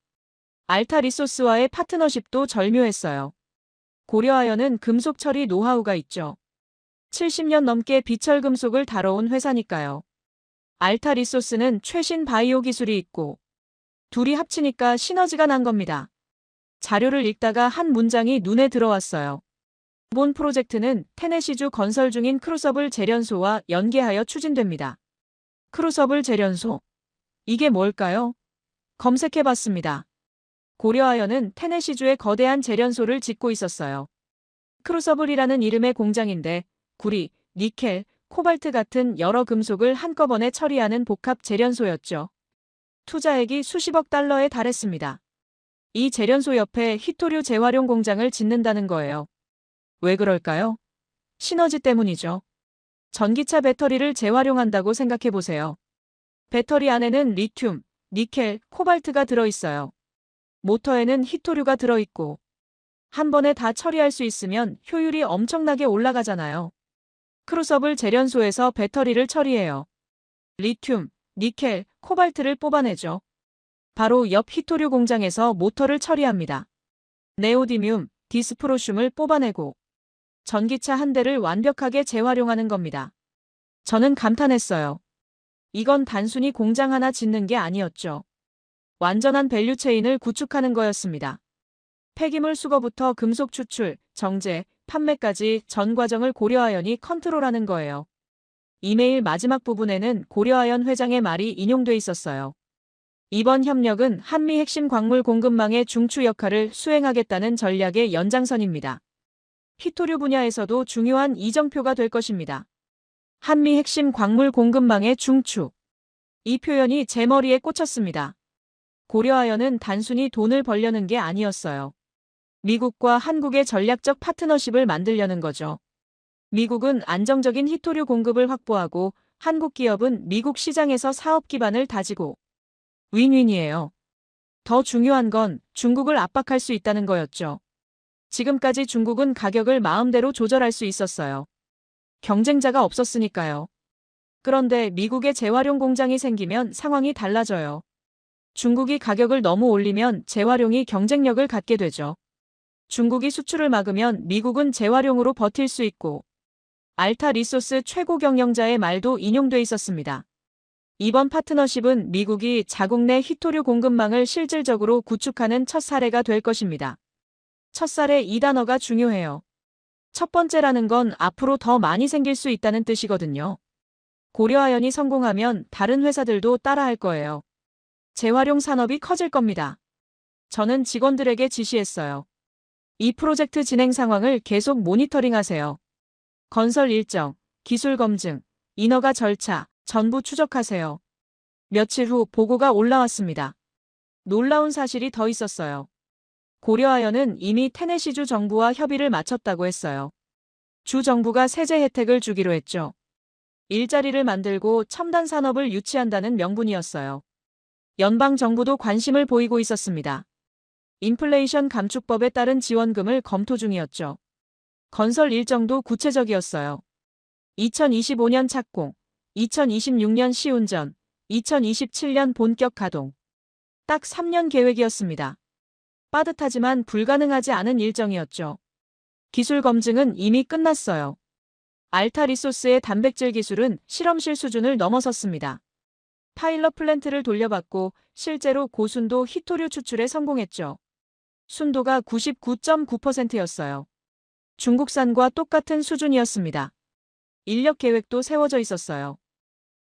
알타 리소스와의 파트너십도 절묘했어요. 고려아연은 금속 처리 노하우가 있죠. 70년 넘게 비철 금속을 다뤄온 회사니까요. 알타 리소스는 최신 바이오 기술이 있고 둘이 합치니까 시너지가 난 겁니다. 자료를 읽다가 한 문장이 눈에 들어왔어요. 이번 프로젝트는 테네시주 건설 중인 크루서블 재련소와 연계하여 추진됩니다. 크루서블 재련소. 이게 뭘까요? 검색해봤습니다. 고려아연은 테네시주에 거대한 재련소를 짓고 있었어요. 크루서블이라는 이름의 공장인데 구리, 니켈, 코발트 같은 여러 금속을 한꺼번에 처리하는 복합 재련소였죠. 투자액이 수십억 달러에 달했습니다. 이 재련소 옆에 히토류 재활용 공장을 짓는다는 거예요. 왜 그럴까요? 시너지 때문이죠. 전기차 배터리를 재활용한다고 생각해보세요. 배터리 안에는 리튬, 니켈, 코발트가 들어있어요. 모터에는 히토류가 들어있고 한 번에 다 처리할 수 있으면 효율이 엄청나게 올라가잖아요. 크루서블 재련소에서 배터리를 처리해요. 리튬, 니켈, 코발트를 뽑아내죠. 바로 옆 히토류 공장에서 모터를 처리합니다. 네오디뮴, 디스프로슘을 뽑아내고 전기차 한 대를 완벽하게 재활용하는 겁니다. 저는 감탄했어요. 이건 단순히 공장 하나 짓는 게 아니었죠. 완전한 밸류체인을 구축하는 거였습니다. 폐기물 수거부터 금속 추출, 정제, 판매까지 전 과정을 고려아연이 컨트롤하는 거예요. 이메일 마지막 부분에는 고려아연 회장의 말이 인용돼 있었어요. 이번 협력은 한미 핵심 광물 공급망의 중추 역할을 수행하겠다는 전략의 연장선입니다. 히토류 분야에서도 중요한 이정표가 될 것입니다. 한미 핵심 광물 공급망의 중추. 이 표현이 제 머리에 꽂혔습니다. 고려아연은 단순히 돈을 벌려는 게 아니었어요. 미국과 한국의 전략적 파트너십을 만들려는 거죠. 미국은 안정적인 히토류 공급을 확보하고 한국 기업은 미국 시장에서 사업 기반을 다지고 윈윈이에요. 더 중요한 건 중국을 압박할 수 있다는 거였죠. 지금까지 중국은 가격을 마음대로 조절할 수 있었어요. 경쟁자가 없었으니까요. 그런데 미국의 재활용 공장이 생기면 상황이 달라져요. 중국이 가격을 너무 올리면 재활용이 경쟁력을 갖게 되죠. 중국이 수출을 막으면 미국은 재활용으로 버틸 수 있고 알타 리소스 최고 경영자의 말도 인용돼 있었습니다. 이번 파트너십은 미국이 자국 내 히토류 공급망을 실질적으로 구축하는 첫 사례가 될 것입니다. 첫 사례 이 단어가 중요해요. 첫 번째라는 건 앞으로 더 많이 생길 수 있다는 뜻이거든요. 고려아연이 성공하면 다른 회사들도 따라할 거예요. 재활용 산업이 커질 겁니다. 저는 직원들에게 지시했어요. 이 프로젝트 진행 상황을 계속 모니터링하세요. 건설 일정, 기술 검증, 인허가 절차, 전부 추적하세요. 며칠 후 보고가 올라왔습니다. 놀라운 사실이 더 있었어요. 고려아연은 이미 테네시주 정부와 협의를 마쳤다고 했어요. 주 정부가 세제 혜택을 주기로 했죠. 일자리를 만들고 첨단 산업을 유치한다는 명분이었어요. 연방 정부도 관심을 보이고 있었습니다. 인플레이션 감축법에 따른 지원금을 검토 중이었죠. 건설 일정도 구체적이었어요. 2025년 착공, 2026년 시운전, 2027년 본격 가동. 딱 3년 계획이었습니다. 빠듯하지만 불가능하지 않은 일정이었죠. 기술 검증은 이미 끝났어요. 알타 리소스의 단백질 기술은 실험실 수준을 넘어섰습니다. 파일럿 플랜트를 돌려봤고 실제로 고순도 희토류 추출에 성공했죠. 순도가 99.9%였어요. 중국산과 똑같은 수준이었습니다. 인력 계획도 세워져 있었어요.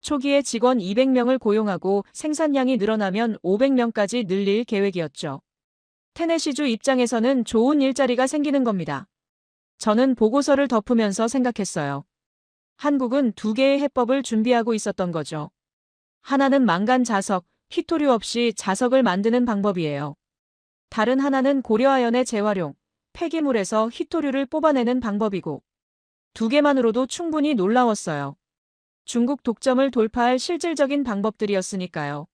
초기에 직원 200명을 고용하고 생산량이 늘어나면 500명까지 늘릴 계획이었죠. 테네시주 입장에서는 좋은 일자리가 생기는 겁니다. 저는 보고서를 덮으면서 생각했어요. 한국은 두 개의 해법을 준비하고 있었던 거죠. 하나는 망간 자석, 희토류 없이 자석을 만드는 방법이에요. 다른 하나는 고려아연의 재활용, 폐기물에서 희토류를 뽑아내는 방법이고, 두 개만으로도 충분히 놀라웠어요. 중국 독점을 돌파할 실질적인 방법들이었으니까요.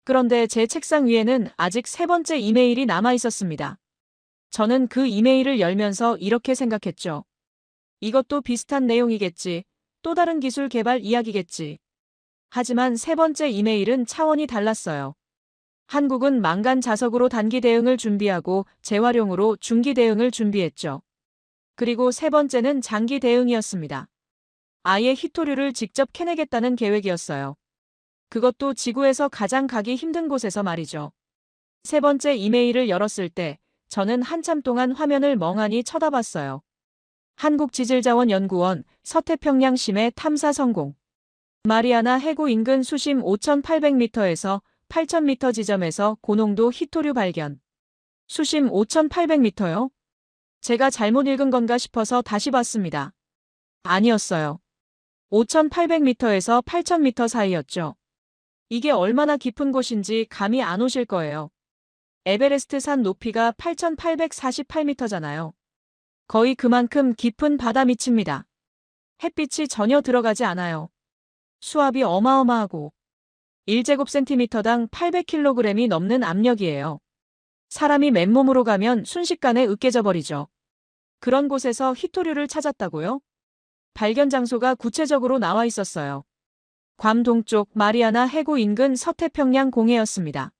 그런데 제 책상 위에는 아직 세 번째 이메일이 남아 있었습니다. 저는 그 이메일을 열면서 이렇게 생각했죠. 이것도 비슷한 내용이겠지. 또 다른 기술 개발 이야기겠지. 하지만 세 번째 이메일은 차원이 달랐어요. 한국은 망간 자석으로 단기 대응을 준비하고 재활용으로 중기 대응을 준비했죠. 그리고 세 번째는 장기 대응이었습니다. 아예 희토류를 직접 캐내겠다는 계획이었어요. 그것도 지구에서 가장 가기 힘든 곳에서 말이죠. 세 번째 이메일을 열었을 때 저는 한참 동안 화면을 멍하니 쳐다봤어요. 한국지질자원연구원 서태평양 심해 탐사 성공. 마리아나 해구 인근 수심 5,800m에서 8,000m 지점에서 고농도 희토류 발견. 수심 5,800m요? 제가 잘못 읽은 건가 싶어서 다시 봤습니다. 아니었어요. 5,800m에서 8,000m 사이였죠. 이게 얼마나 깊은 곳인지 감이 안 오실 거예요. 에베레스트 산 높이가 8,848m잖아요. 거의 그만큼 깊은 바다 밑입니다. 햇빛이 전혀 들어가지 않아요. 수압이 어마어마하고 1제곱센티미터당 800kg이 넘는 압력이에요. 사람이 맨몸으로 가면 순식간에 으깨져 버리죠. 그런 곳에서 희토류를 찾았다고요? 발견 장소가 구체적으로 나와 있었어요. 괌 동쪽 마리아나 해구 인근 서태평양 공해였습니다.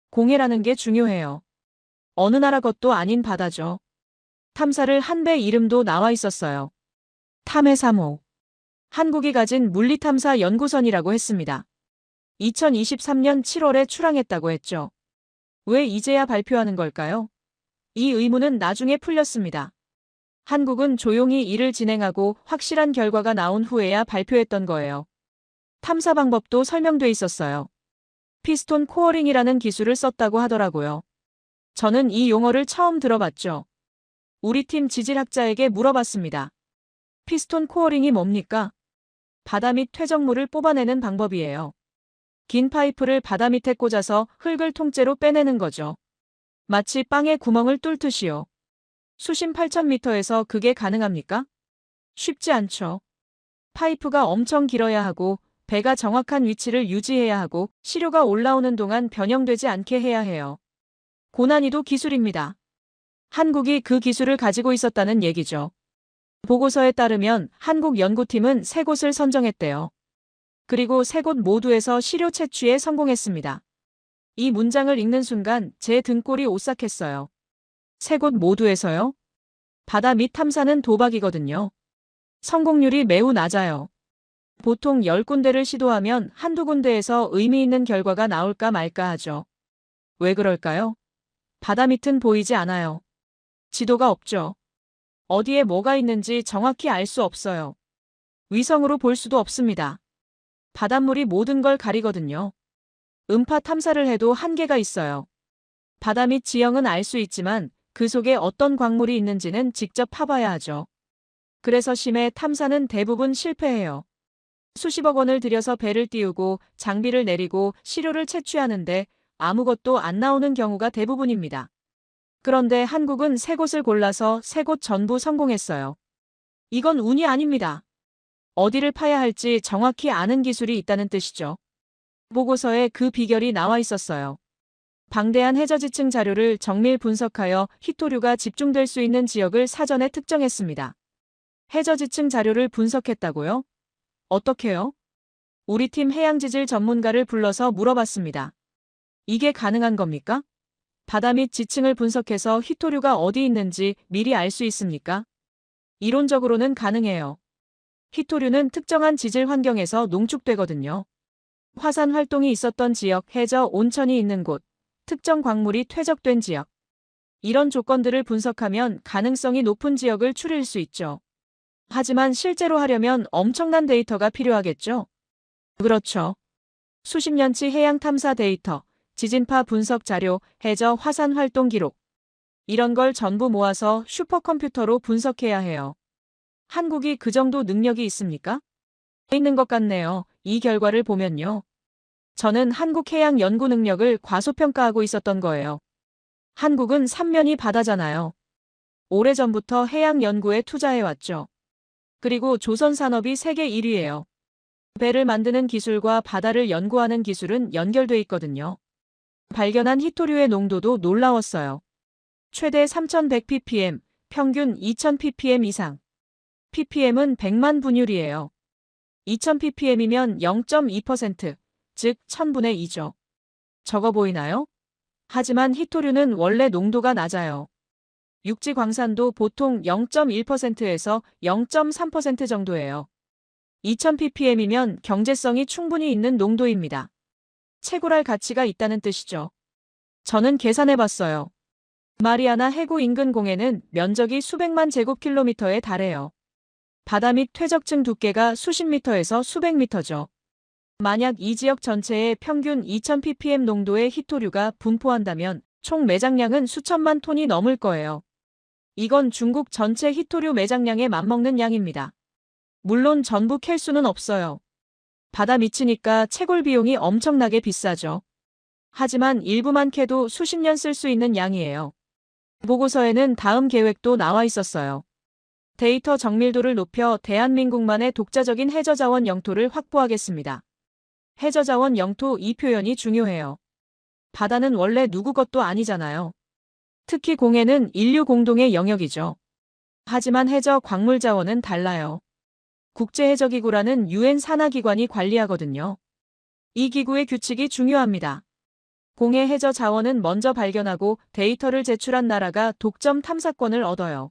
공해라는 게 중요해요. 어느 나라 것도 아닌 바다죠. 탐사를 한 배 이름도 나와 있었어요. 탐해 3호. 한국이 가진 물리탐사 연구선이라고 했습니다. 2023년 7월에 출항했다고 했죠. 왜 이제야 발표하는 걸까요? 이 의문은 나중에 풀렸습니다. 한국은 조용히 일을 진행하고 확실한 결과가 나온 후에야 발표했던 거예요. 탐사 방법도 설명돼 있었어요. 피스톤 코어링이라는 기술을 썼다고 하더라고요. 저는 이 용어를 처음 들어봤죠. 우리 팀 지질학자에게 물어봤습니다. 피스톤 코어링이 뭡니까? 바다 밑 퇴적물을 뽑아내는 방법이에요. 긴 파이프를 바다 밑에 꽂아서 흙을 통째로 빼내는 거죠. 마치 빵에 구멍을 뚫듯이요. 수심 8,000m에서 그게 가능합니까? 쉽지 않죠. 파이프가 엄청 길어야 하고 배가 정확한 위치를 유지해야 하고 시료가 올라오는 동안 변형되지 않게 해야 해요. 고난이도 기술입니다. 한국이 그 기술을 가지고 있었다는 얘기죠. 보고서에 따르면 한국 연구팀은 3곳을 선정했대요. 그리고 3곳 모두에서 시료 채취에 성공했습니다. 이 문장을 읽는 순간 제 등골이 오싹했어요. 3곳 모두에서요? 바다 밑 탐사는 도박이거든요. 성공률이 매우 낮아요. 보통 10군데를 시도하면 한두 군데에서 의미 있는 결과가 나올까 말까 하죠. 왜 그럴까요? 바다 밑은 보이지 않아요. 지도가 없죠. 어디에 뭐가 있는지 정확히 알 수 없어요. 위성으로 볼 수도 없습니다. 바닷물이 모든 걸 가리거든요. 음파 탐사를 해도 한계가 있어요. 바다 밑 지형은 알 수 있지만 그 속에 어떤 광물이 있는지는 직접 파봐야 하죠. 그래서 심해 탐사는 대부분 실패해요. 수십억 원을 들여서 배를 띄우고 장비를 내리고 시료를 채취하는데 아무것도 안 나오는 경우가 대부분입니다. 그런데 한국은 3곳을 골라서 3곳 전부 성공했어요. 이건 운이 아닙니다. 어디를 파야 할지 정확히 아는 기술이 있다는 뜻이죠. 보고서에 그 비결이 나와 있었어요. 방대한 해저지층 자료를 정밀 분석하여 희토류가 집중될 수 있는 지역을 사전에 특정했습니다. 해저지층 자료를 분석했다고요? 어떻게요? 우리 팀 해양지질 전문가를 불러서 물어봤습니다. 이게 가능한 겁니까? 바다 밑 지층을 분석해서 희토류가 어디 있는지 미리 알 수 있습니까? 이론적으로는 가능해요. 희토류는 특정한 지질 환경에서 농축되거든요. 화산 활동이 있었던 지역, 해저, 온천이 있는 곳, 특정 광물이 퇴적된 지역. 이런 조건들을 분석하면 가능성이 높은 지역을 추릴 수 있죠. 하지만 실제로 하려면 엄청난 데이터가 필요하겠죠? 그렇죠. 수십 년치 해양 탐사 데이터, 지진파 분석 자료, 해저 화산 활동 기록. 이런 걸 전부 모아서 슈퍼컴퓨터로 분석해야 해요. 한국이 그 정도 능력이 있습니까? 있는 것 같네요. 이 결과를 보면요. 저는 한국 해양 연구 능력을 과소평가하고 있었던 거예요. 한국은 삼면이 바다잖아요. 오래전부터 해양 연구에 투자해왔죠. 그리고 조선 산업이 세계 1위예요. 배를 만드는 기술과 바다를 연구하는 기술은 연결돼 있거든요. 발견한 히토류의 농도도 놀라웠어요. 최대 3100ppm, 평균 2000ppm 이상. ppm은 100만 분율이에요. 2000ppm이면 0.2%, 즉 1000분의 2죠. 적어 보이나요? 하지만 히토류는 원래 농도가 낮아요. 육지 광산도 보통 0.1%에서 0.3% 정도예요. 2000ppm이면 경제성이 충분히 있는 농도입니다. 채굴할 가치가 있다는 뜻이죠. 저는 계산해봤어요. 마리아나 해구 인근 공해는 면적이 수백만 제곱킬로미터에 달해요. 바다 밑 퇴적층 두께가 수십 미터에서 수백 미터죠. 만약 이 지역 전체에 평균 2000ppm 농도의 히토류가 분포한다면 총 매장량은 수천만 톤이 넘을 거예요. 이건 중국 전체 히토류 매장량에 맞먹는 양입니다. 물론 전부 캘 수는 없어요. 바다 밑이니까 채굴 비용이 엄청나게 비싸죠. 하지만 일부만 캐도 수십 년 쓸 수 있는 양이에요. 보고서에는 다음 계획도 나와 있었어요. 데이터 정밀도를 높여 대한민국만의 독자적인 해저자원 영토를 확보하겠습니다. 해저자원 영토 이 표현이 중요해요. 바다는 원래 누구 것도 아니잖아요. 특히 공해는 인류 공동의 영역이죠. 하지만 해저 광물 자원은 달라요. 국제해저기구라는 UN 산하기관이 관리하거든요. 이 기구의 규칙이 중요합니다. 공해 해저 자원은 먼저 발견하고 데이터를 제출한 나라가 독점 탐사권을 얻어요.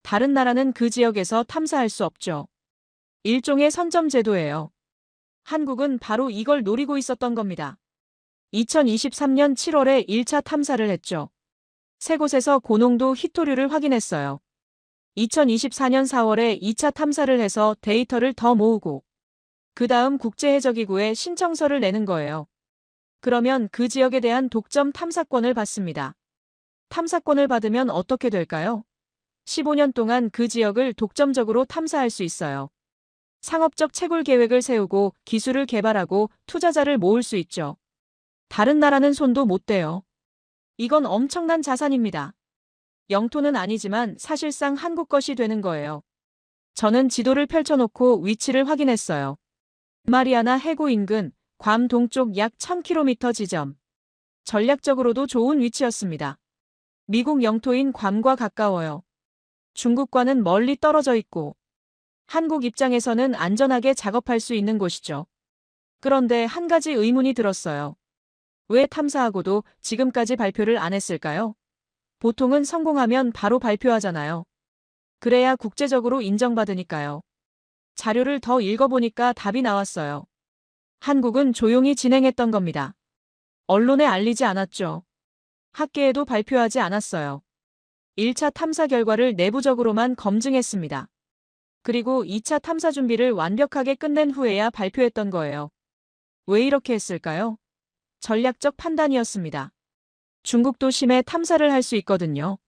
다른 나라는 그 지역에서 탐사할 수 없죠. 일종의 선점 제도예요. 한국은 바로 이걸 노리고 있었던 겁니다. 2023년 7월에 1차 탐사를 했죠. 세 곳에서 고농도 히토류를 확인했어요. 2024년 4월에 2차 탐사를 해서 데이터를 더 모으고 그 다음 국제해저기구에 신청서를 내는 거예요. 그러면 그 지역에 대한 독점 탐사권을 받습니다. 탐사권을 받으면 어떻게 될까요? 15년 동안 그 지역을 독점적으로 탐사할 수 있어요. 상업적 채굴 계획을 세우고 기술을 개발하고 투자자를 모을 수 있죠. 다른 나라는 손도 못 대요. 이건 엄청난 자산입니다. 영토는 아니지만 사실상 한국 것이 되는 거예요. 저는 지도를 펼쳐놓고 위치를 확인했어요. 마리아나 해구 인근 괌 동쪽 약 1000km 지점. 전략적으로도 좋은 위치였습니다. 미국 영토인 괌과 가까워요. 중국과는 멀리 떨어져 있고 한국 입장에서는 안전하게 작업할 수 있는 곳이죠. 그런데 한 가지 의문이 들었어요. 왜 탐사하고도 지금까지 발표를 안 했을까요? 보통은 성공하면 바로 발표하잖아요. 그래야 국제적으로 인정받으니까요. 자료를 더 읽어보니까 답이 나왔어요. 한국은 조용히 진행했던 겁니다. 언론에 알리지 않았죠. 학계에도 발표하지 않았어요. 1차 탐사 결과를 내부적으로만 검증했습니다. 그리고 2차 탐사 준비를 완벽하게 끝낸 후에야 발표했던 거예요. 왜 이렇게 했을까요? 전략적 판단이었습니다. 중국도 심해 탐사를 할 수 있거든요.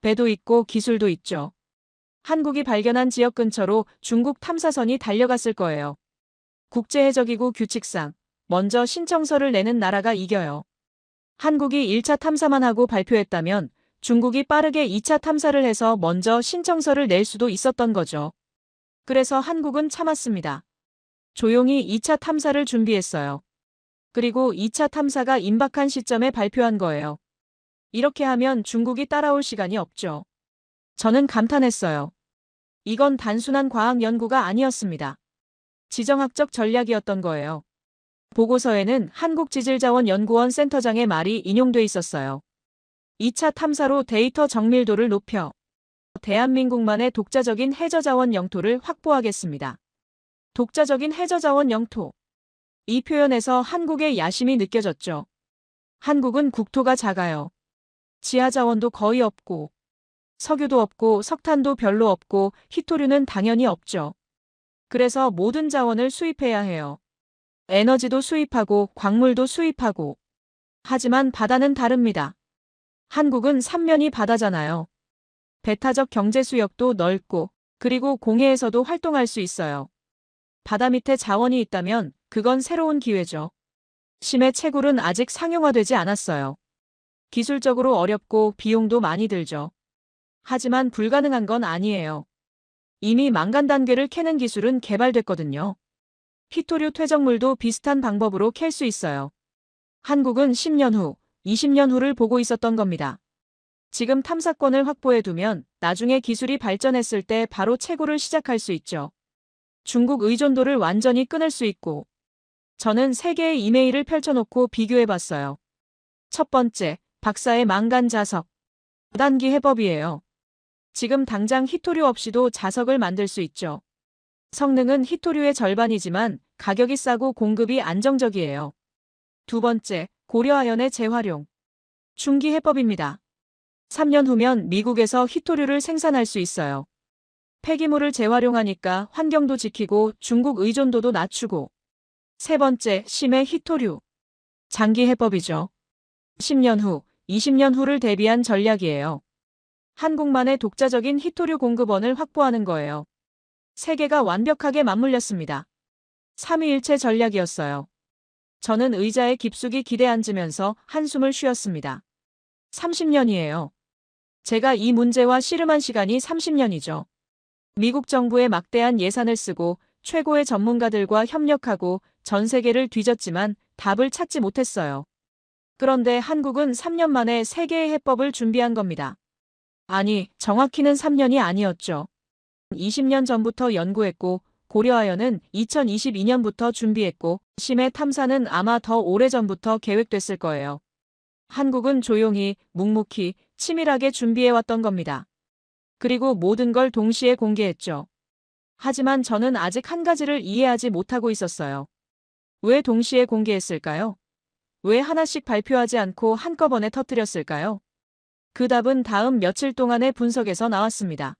배도 있고 기술도 있죠. 한국이 발견한 지역 근처로 중국 탐사선이 달려갔을 거예요. 국제해저기구 규칙상 먼저 신청서를 내는 나라가 이겨요. 한국이 1차 탐사만 하고 발표했다면 중국이 빠르게 2차 탐사를 해서 먼저 신청서를 낼 수도 있었던 거죠. 그래서 한국은 참았습니다. 조용히 2차 탐사를 준비했어요. 그리고 2차 탐사가 임박한 시점에 발표한 거예요. 이렇게 하면 중국이 따라올 시간이 없죠. 저는 감탄했어요. 이건 단순한 과학 연구가 아니었습니다. 지정학적 전략이었던 거예요. 보고서에는 한국지질자원연구원 센터장의 말이 인용돼 있었어요. 2차 탐사로 데이터 정밀도를 높여 대한민국만의 독자적인 해저자원 영토를 확보하겠습니다. 독자적인 해저자원 영토. 이 표현에서 한국의 야심이 느껴졌죠. 한국은 국토가 작아요. 지하 자원도 거의 없고, 석유도 없고, 석탄도 별로 없고, 히토류는 당연히 없죠. 그래서 모든 자원을 수입해야 해요. 에너지도 수입하고, 광물도 수입하고. 하지만 바다는 다릅니다. 한국은 삼면이 바다잖아요. 배타적 경제 수역도 넓고, 그리고 공해에서도 활동할 수 있어요. 바다 밑에 자원이 있다면 그건 새로운 기회죠. 심해 채굴은 아직 상용화되지 않았어요. 기술적으로 어렵고 비용도 많이 들죠. 하지만 불가능한 건 아니에요. 이미 망간 단계를 캐는 기술은 개발됐거든요. 히토류 퇴적물도 비슷한 방법으로 캘 수 있어요. 한국은 10년 후, 20년 후를 보고 있었던 겁니다. 지금 탐사권을 확보해두면 나중에 기술이 발전했을 때 바로 채굴을 시작할 수 있죠. 중국 의존도를 완전히 끊을 수 있고. 저는 세 개의 이메일을 펼쳐놓고 비교해봤어요. 첫 번째, 박사의 망간 자석. 단기 해법이에요. 지금 당장 히토류 없이도 자석을 만들 수 있죠. 성능은 히토류의 절반이지만 가격이 싸고 공급이 안정적이에요. 두 번째, 고려아연의 재활용. 중기 해법입니다. 3년 후면 미국에서 히토류를 생산할 수 있어요. 폐기물을 재활용하니까 환경도 지키고 중국 의존도도 낮추고. 세 번째, 심해 히토류. 장기 해법이죠. 10년 후, 20년 후를 대비한 전략이에요. 한국만의 독자적인 히토류 공급원을 확보하는 거예요. 세계가 완벽하게 맞물렸습니다. 삼위일체 전략이었어요. 저는 의자에 깊숙이 기대 앉으면서 한숨을 쉬었습니다. 30년이에요. 제가 이 문제와 씨름한 시간이 30년이죠. 미국 정부의 막대한 예산을 쓰고 최고의 전문가들과 협력하고 전 세계를 뒤졌지만 답을 찾지 못했어요. 그런데 한국은 3년 만에 세계의 해법을 준비한 겁니다. 아니, 정확히는 3년이 아니었죠. 20년 전부터 연구했고, 고려아연은 2022년부터 준비했고, 심해 탐사는 아마 더 오래전부터 계획됐을 거예요. 한국은 조용히, 묵묵히, 치밀하게 준비해왔던 겁니다. 그리고 모든 걸 동시에 공개했죠. 하지만 저는 아직 한 가지를 이해하지 못하고 있었어요. 왜 동시에 공개했을까요? 왜 하나씩 발표하지 않고 한꺼번에 터뜨렸을까요? 그 답은 다음 며칠 동안의 분석에서 나왔습니다.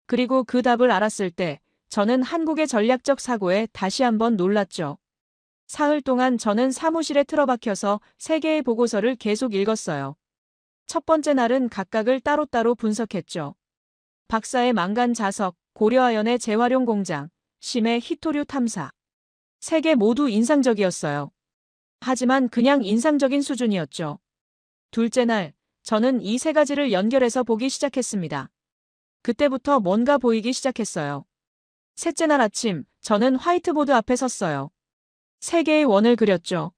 그리고 그 답을 알았을 때 저는 한국의 전략적 사고에 다시 한번 놀랐죠. 사흘 동안 저는 사무실에 틀어박혀서 세 개의 보고서를 계속 읽었어요. 첫 번째 날은 각각을 따로따로 분석했죠. 박사의 망간 자석, 고려아연의 재활용 공장, 심해 히토류 탐사. 세 개 모두 인상적이었어요. 하지만 그냥 인상적인 수준이었죠. 둘째 날, 저는 이 세 가지를 연결해서 보기 시작했습니다. 그때부터 뭔가 보이기 시작했어요. 셋째 날 아침, 저는 화이트보드 앞에 섰어요. 세 개의 원을 그렸죠.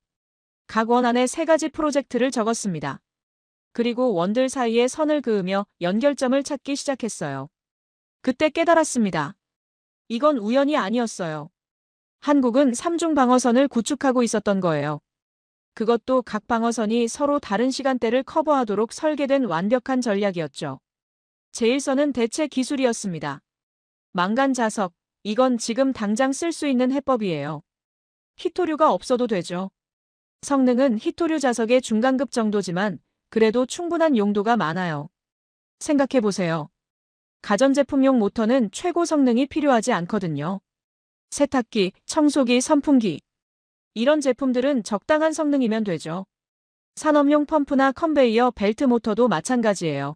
각 원 안에 세 가지 프로젝트를 적었습니다. 그리고 원들 사이에 선을 그으며 연결점을 찾기 시작했어요. 그때 깨달았습니다. 이건 우연이 아니었어요. 한국은 3중 방어선을 구축하고 있었던 거예요. 그것도 각 방어선이 서로 다른 시간대를 커버하도록 설계된 완벽한 전략이었죠. 제1선은 대체 기술이었습니다. 망간 자석, 이건 지금 당장 쓸 수 있는 해법이에요. 히토류가 없어도 되죠. 성능은 히토류 자석의 중간급 정도지만 그래도 충분한 용도가 많아요. 생각해보세요. 가전제품용 모터는 최고 성능이 필요하지 않거든요. 세탁기, 청소기, 선풍기. 이런 제품들은 적당한 성능이면 되죠. 산업용 펌프나 컨베이어 벨트 모터도 마찬가지예요.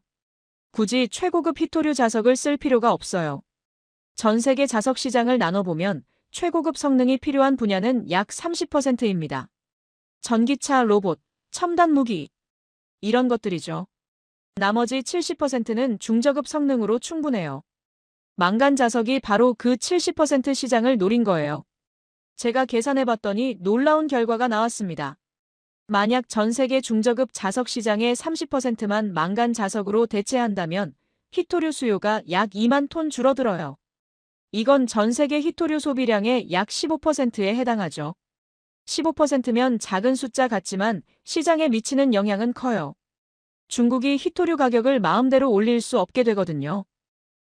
굳이 최고급 히토류 자석을 쓸 필요가 없어요. 전 세계 자석 시장을 나눠보면 최고급 성능이 필요한 분야는 약 30%입니다. 전기차, 로봇, 첨단 무기. 이런 것들이죠. 나머지 70%는 중저급 성능으로 충분해요. 망간 자석이 바로 그 70% 시장을 노린 거예요. 제가 계산해봤더니 놀라운 결과가 나왔습니다. 만약 전 세계 중저급 자석 시장의 30%만 망간 자석으로 대체한다면 히토류 수요가 약 2만 톤 줄어들어요. 이건 전 세계 히토류 소비량의 약 15%에 해당하죠. 15%면 작은 숫자 같지만 시장에 미치는 영향은 커요. 중국이 히토류 가격을 마음대로 올릴 수 없게 되거든요.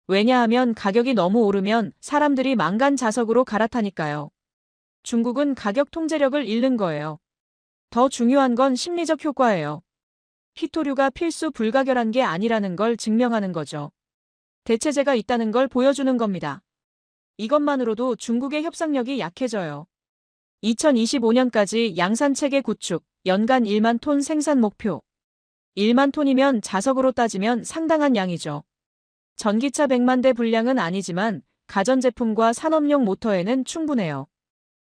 왜냐하면 가격이 너무 오르면 사람들이 망간 자석으로 갈아타니까요. 중국은 가격 통제력을 잃는 거예요. 더 중요한 건 심리적 효과예요. 히토류가 필수 불가결한 게 아니라는 걸 증명하는 거죠. 대체제가 있다는 걸 보여주는 겁니다. 이것만으로도 중국의 협상력이 약해져요. 2025년까지 양산체계 구축, 연간 1만 톤 생산 목표. 1만 톤이면 자석으로 따지면 상당한 양이죠. 전기차 100만 대 분량은 아니지만 가전제품과 산업용 모터에는 충분해요.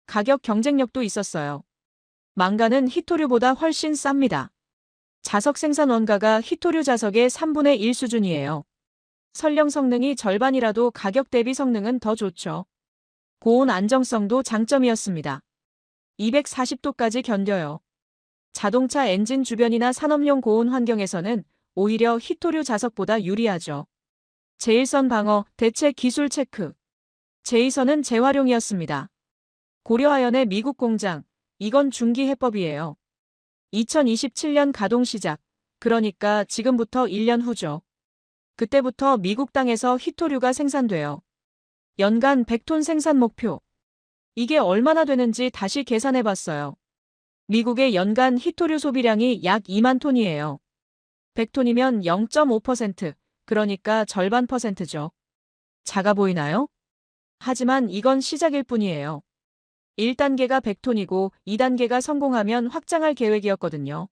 가격 경쟁력도 있었어요. 망간은 히토류보다 훨씬 쌉니다. 자석 생산 원가가 히토류 자석의 3분의 1 수준이에요. 설령 성능이 절반이라도 가격 대비 성능은 더 좋죠. 고온 안정성도 장점이었습니다. 240도까지 견뎌요. 자동차 엔진 주변이나 산업용 고온 환경에서는 오히려 히토류 자석보다 유리하죠. 제1선 방어, 대체 기술 체크. 제2선은 재활용이었습니다. 고려아연의 미국 공장, 이건 중기 해법이에요. 2027년 가동 시작, 그러니까 지금부터 1년 후죠. 그때부터 미국 땅에서 히토류가 생산돼요. 연간 100톤 생산 목표. 이게 얼마나 되는지 다시 계산해봤어요. 미국의 연간 히토류 소비량이 약 2만 톤이에요. 100톤이면 0.5%, 그러니까 절반 퍼센트죠. 작아 보이나요? 하지만 이건 시작일 뿐이에요. 1단계가 100톤이고 2단계가 성공하면 확장할 계획이었거든요.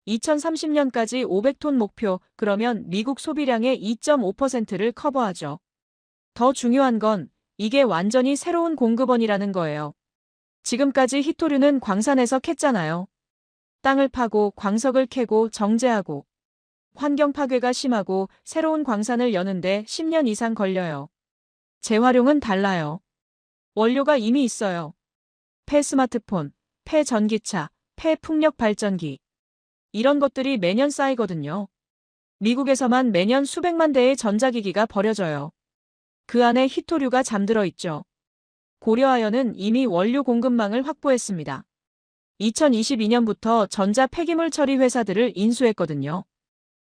2030년까지 500톤 목표, 그러면 미국 소비량의 2.5%를 커버하죠. 더 중요한 건 이게 완전히 새로운 공급원이라는 거예요. 지금까지 히토류는 광산에서 캤잖아요. 땅을 파고 광석을 캐고 정제하고 환경 파괴가 심하고 새로운 광산을 여는데 10년 이상 걸려요. 재활용은 달라요. 원료가 이미 있어요. 폐스마트폰, 폐전기차, 폐풍력 발전기. 이런 것들이 매년 쌓이거든요. 미국에서만 매년 수백만 대의 전자기기가 버려져요. 그 안에 히토류가 잠들어 있죠. 고려아연은 이미 원료 공급망을 확보했습니다. 2022년부터 전자 폐기물 처리 회사들을 인수했거든요.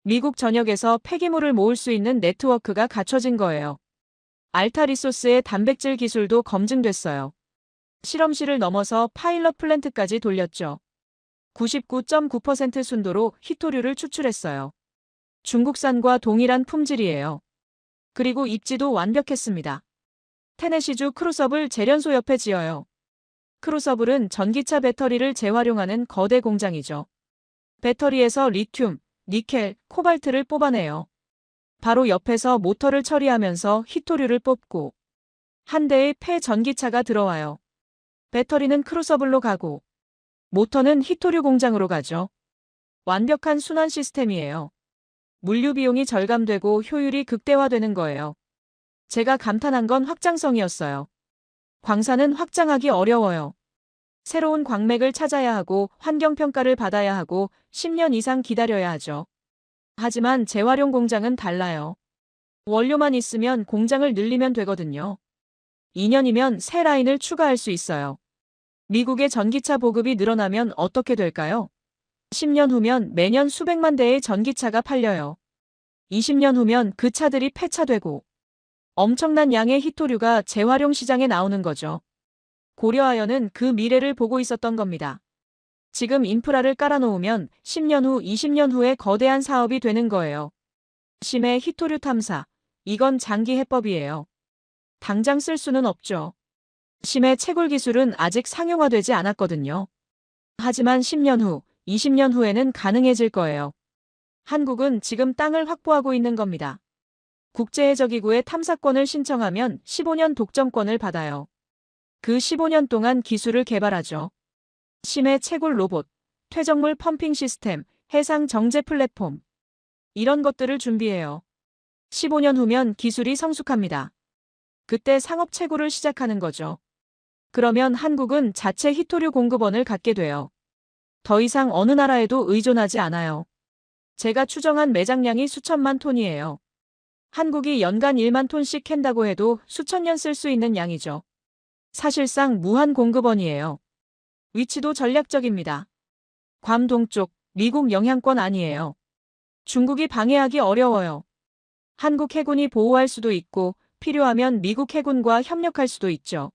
미국 전역에서 폐기물을 모을 수 있는 네트워크가 갖춰진 거예요. 알타리소스의 단백질 기술도 검증됐어요. 실험실을 넘어서 파일럿 플랜트까지 돌렸죠. 99.9% 순도로 히토류를 추출했어요. 중국산과 동일한 품질이에요. 그리고 입지도 완벽했습니다. 테네시주 크루서블 제련소 옆에 지어요. 크루서블은 전기차 배터리를 재활용하는 거대 공장이죠. 배터리에서 리튬, 니켈, 코발트를 뽑아내요. 바로 옆에서 모터를 처리하면서 히토류를 뽑고 한 대의 폐전기차가 들어와요. 배터리는 크루서블로 가고 모터는 히토류 공장으로 가죠. 완벽한 순환 시스템이에요. 물류 비용이 절감되고 효율이 극대화되는 거예요. 제가 감탄한 건 확장성이었어요. 광산은 확장하기 어려워요. 새로운 광맥을 찾아야 하고 환경평가를 받아야 하고 10년 이상 기다려야 하죠. 하지만 재활용 공장은 달라요. 원료만 있으면 공장을 늘리면 되거든요. 2년이면 새 라인을 추가할 수 있어요. 미국의 전기차 보급이 늘어나면 어떻게 될까요? 10년 후면 매년 수백만 대의 전기차가 팔려요. 20년 후면 그 차들이 폐차되고 엄청난 양의 히토류가 재활용 시장에 나오는 거죠. 고려아연은 그 미래를 보고 있었던 겁니다. 지금 인프라를 깔아놓으면 10년 후, 20년 후에 거대한 사업이 되는 거예요. 심해 히토류 탐사. 이건 장기 해법이에요. 당장 쓸 수는 없죠. 심해 채굴 기술은 아직 상용화되지 않았거든요. 하지만 10년 후, 20년 후에는 가능해질 거예요. 한국은 지금 땅을 확보하고 있는 겁니다. 국제해적기구에 탐사권을 신청하면 15년 독점권을 받아요. 그 15년 동안 기술을 개발하죠. 심해 채굴 로봇, 퇴적물 펌핑 시스템, 해상 정제 플랫폼. 이런 것들을 준비해요. 15년 후면 기술이 성숙합니다. 그때 상업 채굴을 시작하는 거죠. 그러면 한국은 자체 히토류 공급원을 갖게 돼요. 더 이상 어느 나라에도 의존하지 않아요. 제가 추정한 매장량이 수천만 톤이에요. 한국이 연간 1만 톤씩 캔다고 해도 수천 년 쓸 수 있는 양이죠. 사실상 무한 공급원이에요. 위치도 전략적입니다. 괌 동쪽, 미국 영향권 아니에요. 중국이 방해하기 어려워요. 한국 해군이 보호할 수도 있고 필요하면 미국 해군과 협력할 수도 있죠.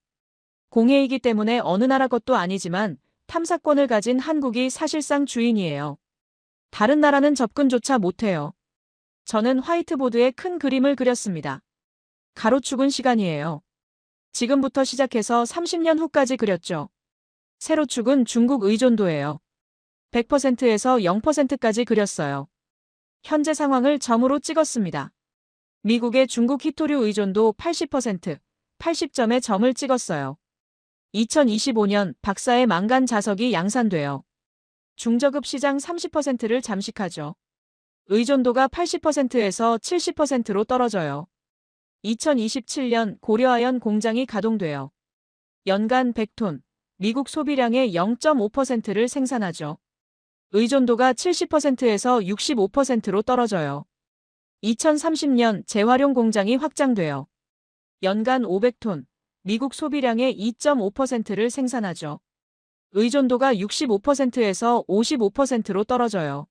공해이기 때문에 어느 나라 것도 아니지만 탐사권을 가진 한국이 사실상 주인이에요. 다른 나라는 접근조차 못해요. 저는 화이트보드에 큰 그림을 그렸습니다. 가로축은 시간이에요. 지금부터 시작해서 30년 후까지 그렸죠. 세로축은 중국 의존도예요. 100%에서 0%까지 그렸어요. 현재 상황을 점으로 찍었습니다. 미국의 중국 히토류 의존도 80%, 80점의 점을 찍었어요. 2025년 박사의 망간 자석이 양산돼요. 중저급 시장 30%를 잠식하죠. 의존도가 80%에서 70%로 떨어져요. 2027년 고려아연 공장이 가동돼요. 연간 100톤, 미국 소비량의 0.5%를 생산하죠. 의존도가 70%에서 65%로 떨어져요. 2030년 재활용 공장이 확장돼요. 연간 500톤, 미국 소비량의 2.5%를 생산하죠. 의존도가 65%에서 55%로 떨어져요.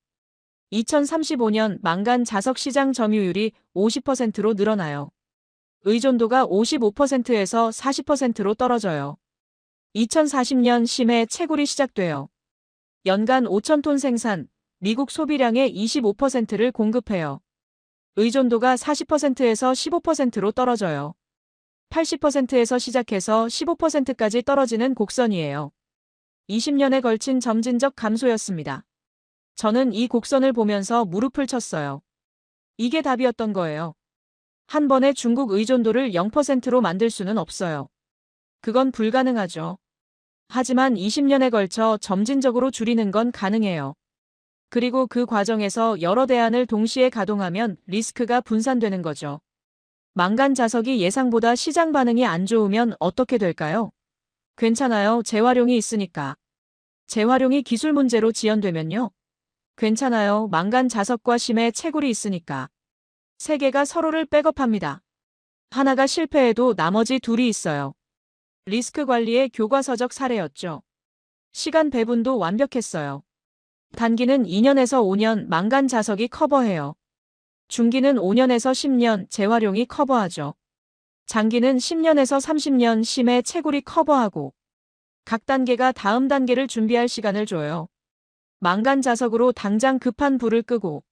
2035년 망간 자석 시장 점유율이 50%로 늘어나요. 의존도가 55%에서 40%로 떨어져요. 2040년 심해 채굴이 시작돼요. 연간 5,000톤 생산, 미국 소비량의 25%를 공급해요. 의존도가 40%에서 15%로 떨어져요. 80%에서 시작해서 15%까지 떨어지는 곡선이에요. 20년에 걸친 점진적 감소였습니다. 저는 이 곡선을 보면서 무릎을 쳤어요. 이게 답이었던 거예요. 한 번에 중국 의존도를 0%로 만들 수는 없어요. 그건 불가능하죠. 하지만 20년에 걸쳐 점진적으로 줄이는 건 가능해요. 그리고 그 과정에서 여러 대안을 동시에 가동하면 리스크가 분산되는 거죠. 망간 자석이 예상보다 시장 반응이 안 좋으면 어떻게 될까요? 괜찮아요. 재활용이 있으니까. 재활용이 기술 문제로 지연되면요? 괜찮아요. 망간 자석과 심해 채굴이 있으니까. 세 개가 서로를 백업합니다. 하나가 실패해도 나머지 둘이 있어요. 리스크 관리의 교과서적 사례였죠. 시간 배분도 완벽했어요. 단기는 2년에서 5년 망간 자석이 커버해요. 중기는 5년에서 10년 재활용이 커버하죠. 장기는 10년에서 30년 심해 채굴이 커버하고 각 단계가 다음 단계를 준비할 시간을 줘요. 망간 자석으로 당장 급한 불을 끄고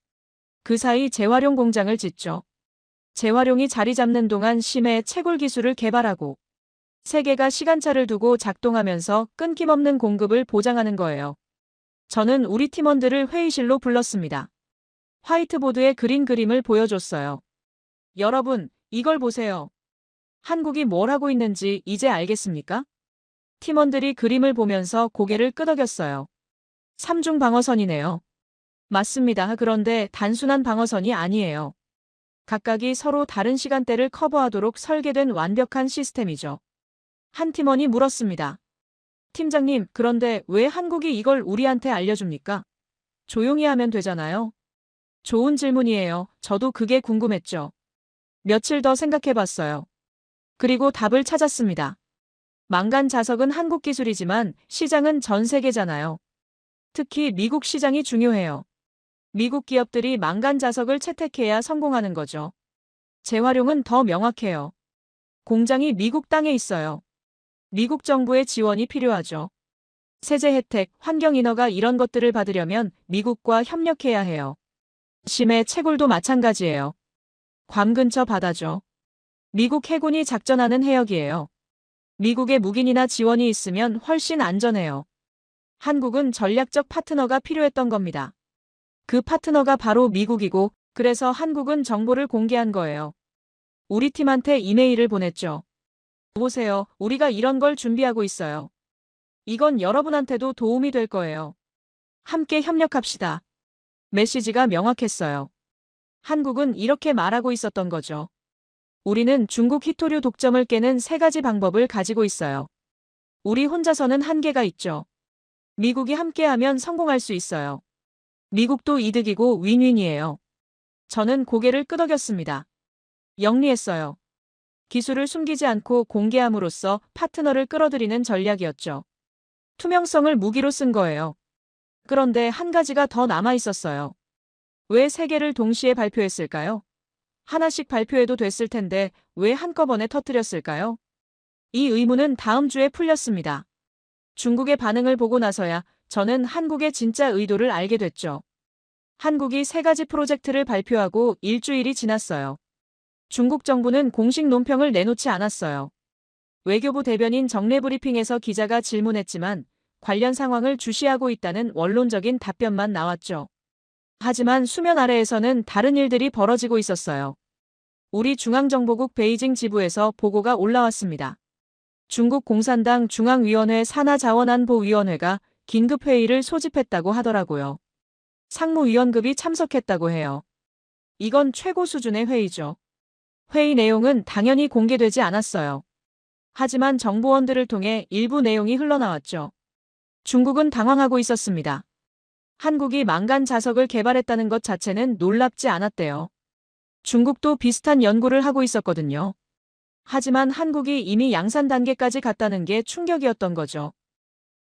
그 사이 재활용 공장을 짓죠. 재활용이 자리 잡는 동안 심해 채굴 기술을 개발하고 세 개가 시간차를 두고 작동하면서 끊김없는 공급을 보장하는 거예요. 저는 우리 팀원들을 회의실로 불렀습니다. 화이트보드에 그린 그림을 보여줬어요. 여러분, 이걸 보세요. 한국이 뭘 하고 있는지 이제 알겠습니까? 팀원들이 그림을 보면서 고개를 끄덕였어요. 3중 방어선이네요. 맞습니다. 그런데 단순한 방어선이 아니에요. 각각이 서로 다른 시간대를 커버하도록 설계된 완벽한 시스템이죠. 한 팀원이 물었습니다. 팀장님, 그런데 왜 한국이 이걸 우리한테 알려줍니까? 조용히 하면 되잖아요. 좋은 질문이에요. 저도 그게 궁금했죠. 며칠 더 생각해봤어요. 그리고 답을 찾았습니다. 망간 자석은 한국 기술이지만 시장은 전 세계잖아요. 특히 미국 시장이 중요해요. 미국 기업들이 망간 자석을 채택해야 성공하는 거죠. 재활용은 더 명확해요. 공장이 미국 땅에 있어요. 미국 정부의 지원이 필요하죠. 세제 혜택, 환경 인허가 이런 것들을 받으려면 미국과 협력해야 해요. 심해 채굴도 마찬가지예요. 괌 근처 바다죠. 미국 해군이 작전하는 해역이에요. 미국의 묵인이나 지원이 있으면 훨씬 안전해요. 한국은 전략적 파트너가 필요했던 겁니다. 그 파트너가 바로 미국이고 그래서 한국은 정보를 공개한 거예요. 우리 팀한테 이메일을 보냈죠. 보세요. 우리가 이런 걸 준비하고 있어요. 이건 여러분한테도 도움이 될 거예요. 함께 협력합시다. 메시지가 명확했어요. 한국은 이렇게 말하고 있었던 거죠. 우리는 중국 히토류 독점을 깨는 세 가지 방법을 가지고 있어요. 우리 혼자서는 한계가 있죠. 미국이 함께하면 성공할 수 있어요. 미국도 이득이고 윈윈이에요. 저는 고개를 끄덕였습니다. 영리했어요. 기술을 숨기지 않고 공개함으로써 파트너를 끌어들이는 전략이었죠. 투명성을 무기로 쓴 거예요. 그런데 한 가지가 더 남아 있었어요. 왜 세 개를 동시에 발표했을까요? 하나씩 발표해도 됐을 텐데 왜 한꺼번에 터뜨렸을까요? 이 의문은 다음 주에 풀렸습니다. 중국의 반응을 보고 나서야 저는 한국의 진짜 의도를 알게 됐죠. 한국이 3가지 프로젝트를 발표하고 일주일이 지났어요. 중국 정부는 공식 논평을 내놓지 않았어요. 외교부 대변인 정례 브리핑에서 기자가 질문했지만 관련 상황을 주시하고 있다는 원론적인 답변만 나왔죠. 하지만 수면 아래에서는 다른 일들이 벌어지고 있었어요. 우리 중앙정보국 베이징 지부에서 보고가 올라왔습니다. 중국 공산당 중앙위원회 산하자원안보위원회가 긴급회의를 소집했다고 하더라고요. 상무위원급이 참석했다고 해요. 이건 최고 수준의 회의죠. 회의 내용은 당연히 공개되지 않았어요. 하지만 정보원들을 통해 일부 내용이 흘러나왔죠. 중국은 당황하고 있었습니다. 한국이 망간 자석을 개발했다는 것 자체는 놀랍지 않았대요. 중국도 비슷한 연구를 하고 있었거든요. 하지만 한국이 이미 양산 단계까지 갔다는 게 충격이었던 거죠.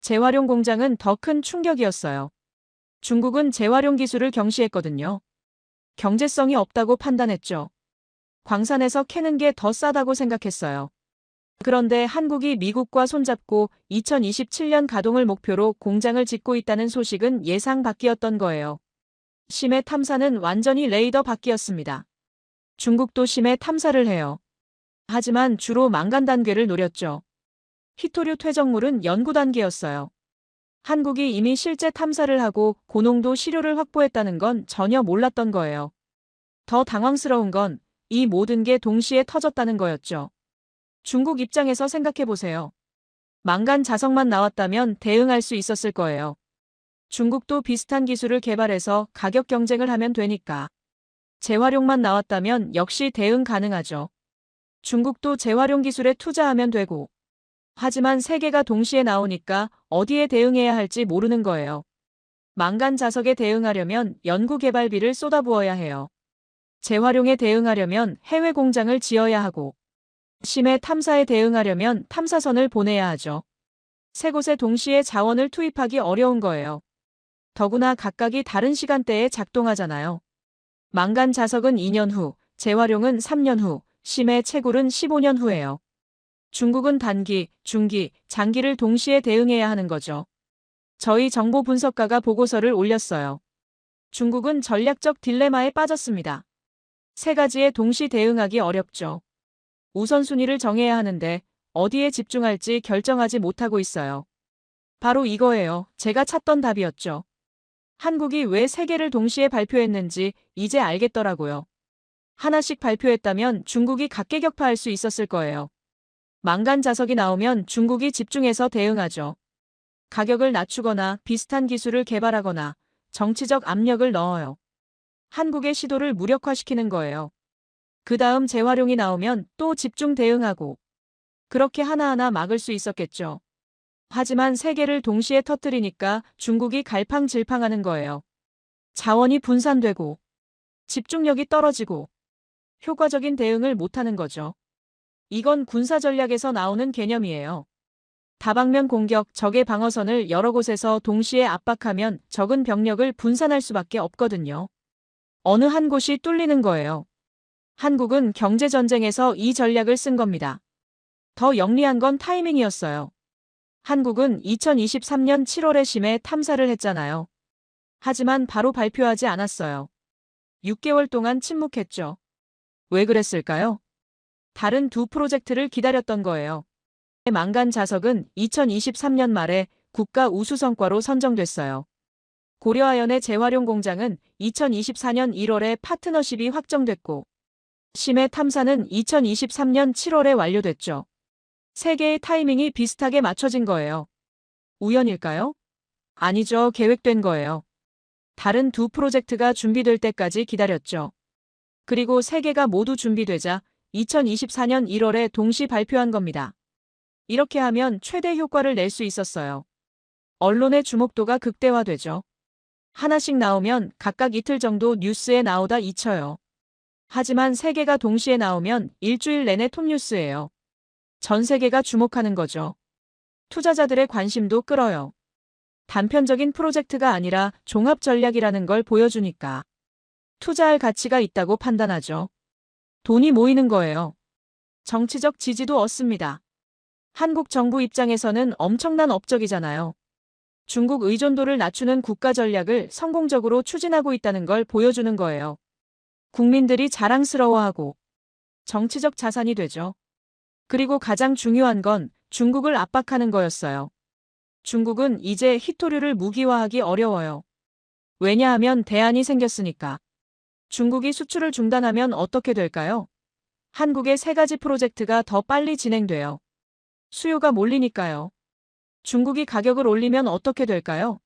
재활용 공장은 더 큰 충격이었어요. 중국은 재활용 기술을 경시했거든요. 경제성이 없다고 판단했죠. 광산에서 캐는 게 더 싸다고 생각했어요. 그런데 한국이 미국과 손잡고 2027년 가동을 목표로 공장을 짓고 있다는 소식은 예상 밖이었던 거예요. 심해 탐사는 완전히 레이더 밖이었습니다. 중국도 심해 탐사를 해요. 하지만 주로 망간 단계를 노렸죠. 히토류 퇴적물은 연구 단계였어요. 한국이 이미 실제 탐사를 하고 고농도 시료를 확보했다는 건 전혀 몰랐던 거예요. 더 당황스러운 건 이 모든 게 동시에 터졌다는 거였죠. 중국 입장에서 생각해보세요. 망간 자석만 나왔다면 대응할 수 있었을 거예요. 중국도 비슷한 기술을 개발해서 가격 경쟁을 하면 되니까. 재활용만 나왔다면 역시 대응 가능하죠. 중국도 재활용 기술에 투자하면 되고. 하지만 3개가 동시에 나오니까 어디에 대응해야 할지 모르는 거예요. 망간 자석에 대응하려면 연구 개발비를 쏟아부어야 해요. 재활용에 대응하려면 해외 공장을 지어야 하고. 심해 탐사에 대응하려면 탐사선을 보내야 하죠. 3곳에 동시에 자원을 투입하기 어려운 거예요. 더구나 각각이 다른 시간대에 작동하잖아요. 망간 자석은 2년 후, 재활용은 3년 후, 심해 채굴은 15년 후예요. 중국은 단기, 중기, 장기를 동시에 대응해야 하는 거죠. 저희 정보 분석가가 보고서를 올렸어요. 중국은 전략적 딜레마에 빠졌습니다. 3가지에 동시 대응하기 어렵죠. 우선순위를 정해야 하는데 어디에 집중할지 결정하지 못하고 있어요. 바로 이거예요. 제가 찾던 답이었죠. 한국이 왜 3개를 동시에 발표했는지 이제 알겠더라고요. 하나씩 발표했다면 중국이 각계격파할 수 있었을 거예요. 망간 자석이 나오면 중국이 집중해서 대응하죠. 가격을 낮추거나 비슷한 기술을 개발하거나 정치적 압력을 넣어요. 한국의 시도를 무력화시키는 거예요. 그 다음 재활용이 나오면 또 집중 대응하고. 그렇게 하나하나 막을 수 있었겠죠. 하지만 3개를 동시에 터뜨리니까 중국이 갈팡질팡하는 거예요. 자원이 분산되고 집중력이 떨어지고 효과적인 대응을 못하는 거죠. 이건 군사 전략에서 나오는 개념이에요. 다방면 공격, 적의 방어선을 여러 곳에서 동시에 압박하면 적은 병력을 분산할 수밖에 없거든요. 어느 한 곳이 뚫리는 거예요. 한국은 경제전쟁에서 이 전략을 쓴 겁니다. 더 영리한 건 타이밍이었어요. 한국은 2023년 7월에 심해 탐사를 했잖아요. 하지만 바로 발표하지 않았어요. 6개월 동안 침묵했죠. 왜 그랬을까요? 다른 2 프로젝트를 기다렸던 거예요. 망간 자석은 2023년 말에 국가 우수 성과로 선정됐어요. 고려아연의 재활용 공장은 2024년 1월에 파트너십이 확정됐고 심해 탐사는 2023년 7월에 완료됐죠. 3개의 타이밍이 비슷하게 맞춰진 거예요. 우연일까요? 아니죠. 계획된 거예요. 다른 2 프로젝트가 준비될 때까지 기다렸죠. 그리고 3개가 모두 준비되자 2024년 1월에 동시 발표한 겁니다. 이렇게 하면 최대 효과를 낼 수 있었어요. 언론의 주목도가 극대화되죠. 하나씩 나오면 각각 이틀 정도 뉴스에 나오다 잊혀요. 하지만 3개가 동시에 나오면 일주일 내내 톱뉴스예요. 전 세계가 주목하는 거죠. 투자자들의 관심도 끌어요. 단편적인 프로젝트가 아니라 종합 전략이라는 걸 보여주니까 투자할 가치가 있다고 판단하죠. 돈이 모이는 거예요. 정치적 지지도 얻습니다. 한국 정부 입장에서는 엄청난 업적이잖아요. 중국 의존도를 낮추는 국가 전략을 성공적으로 추진하고 있다는 걸 보여주는 거예요. 국민들이 자랑스러워하고 정치적 자산이 되죠. 그리고 가장 중요한 건 중국을 압박하는 거였어요. 중국은 이제 히토류를 무기화하기 어려워요. 왜냐하면 대안이 생겼으니까. 중국이 수출을 중단하면 어떻게 될까요? 한국의 세 가지 프로젝트가 더 빨리 진행돼요. 수요가 몰리니까요. 중국이 가격을 올리면 어떻게 될까요?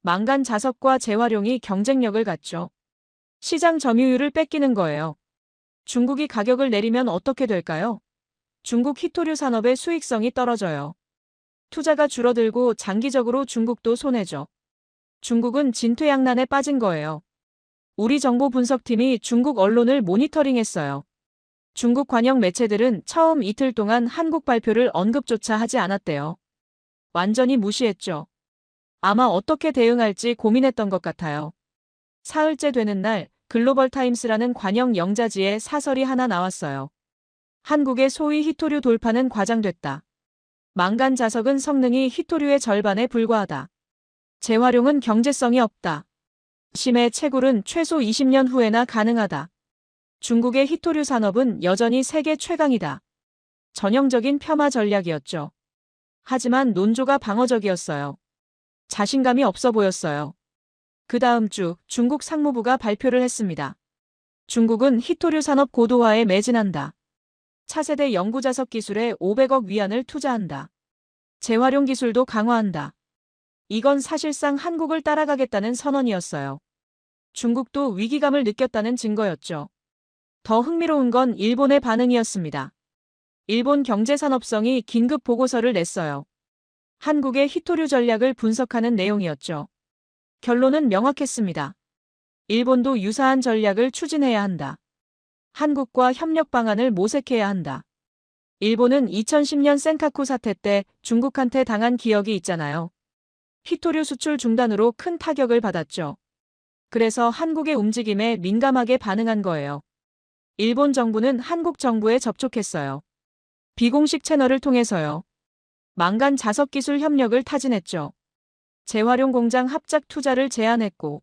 망간 자석과 재활용이 경쟁력을 갖죠. 시장 점유율을 뺏기는 거예요. 중국이 가격을 내리면 어떻게 될까요? 중국 히토류 산업의 수익성이 떨어져요. 투자가 줄어들고 장기적으로 중국도 손해죠. 중국은 진퇴양난에 빠진 거예요. 우리 정보 분석팀이 중국 언론을 모니터링했어요. 중국 관영 매체들은 처음 이틀 동안 한국 발표를 언급조차 하지 않았대요. 완전히 무시했죠. 아마 어떻게 대응할지 고민했던 것 같아요. 사흘째 되는 날 글로벌 타임스라는 관영 영자지에 사설이 하나 나왔어요. 한국의 소위 히토류 돌파는 과장됐다. 망간 자석은 성능이 히토류의 절반에 불과하다. 재활용은 경제성이 없다. 심해 채굴은 최소 20년 후에나 가능하다. 중국의 히토류 산업은 여전히 세계 최강이다. 전형적인 폄하 전략이었죠. 하지만 논조가 방어적이었어요. 자신감이 없어 보였어요. 그 다음 주 중국 상무부가 발표를 했습니다. 중국은 히토류 산업 고도화에 매진한다. 차세대 영구자석 기술에 500억 위안을 투자한다. 재활용 기술도 강화한다. 이건 사실상 한국을 따라가겠다는 선언이었어요. 중국도 위기감을 느꼈다는 증거였죠. 더 흥미로운 건 일본의 반응이었습니다. 일본 경제산업성이 긴급 보고서를 냈어요. 한국의 히토류 전략을 분석하는 내용이었죠. 결론은 명확했습니다. 일본도 유사한 전략을 추진해야 한다. 한국과 협력 방안을 모색해야 한다. 일본은 2010년 센카쿠 사태 때 중국한테 당한 기억이 있잖아요. 히토류 수출 중단으로 큰 타격을 받았죠. 그래서 한국의 움직임에 민감하게 반응한 거예요. 일본 정부는 한국 정부에 접촉했어요. 비공식 채널을 통해서요. 망간 자석 기술 협력을 타진했죠. 재활용 공장 합작 투자를 제안했고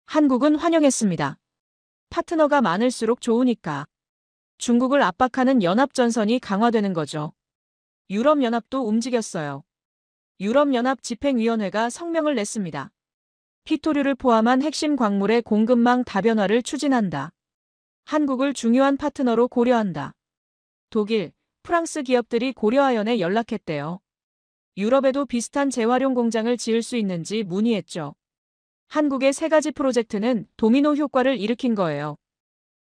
한국은 환영했습니다. 파트너가 많을수록 좋으니까. 중국을 압박하는 연합전선이 강화되는 거죠. 유럽연합도 움직였어요. 유럽연합 집행위원회가 성명을 냈습니다. 히토류를 포함한 핵심 광물의 공급망 다변화를 추진한다. 한국을 중요한 파트너로 고려한다. 독일, 프랑스 기업들이 고려아연에 연락했대요. 유럽에도 비슷한 재활용 공장을 지을 수 있는지 문의했죠. 한국의 세 가지 프로젝트는 도미노 효과를 일으킨 거예요.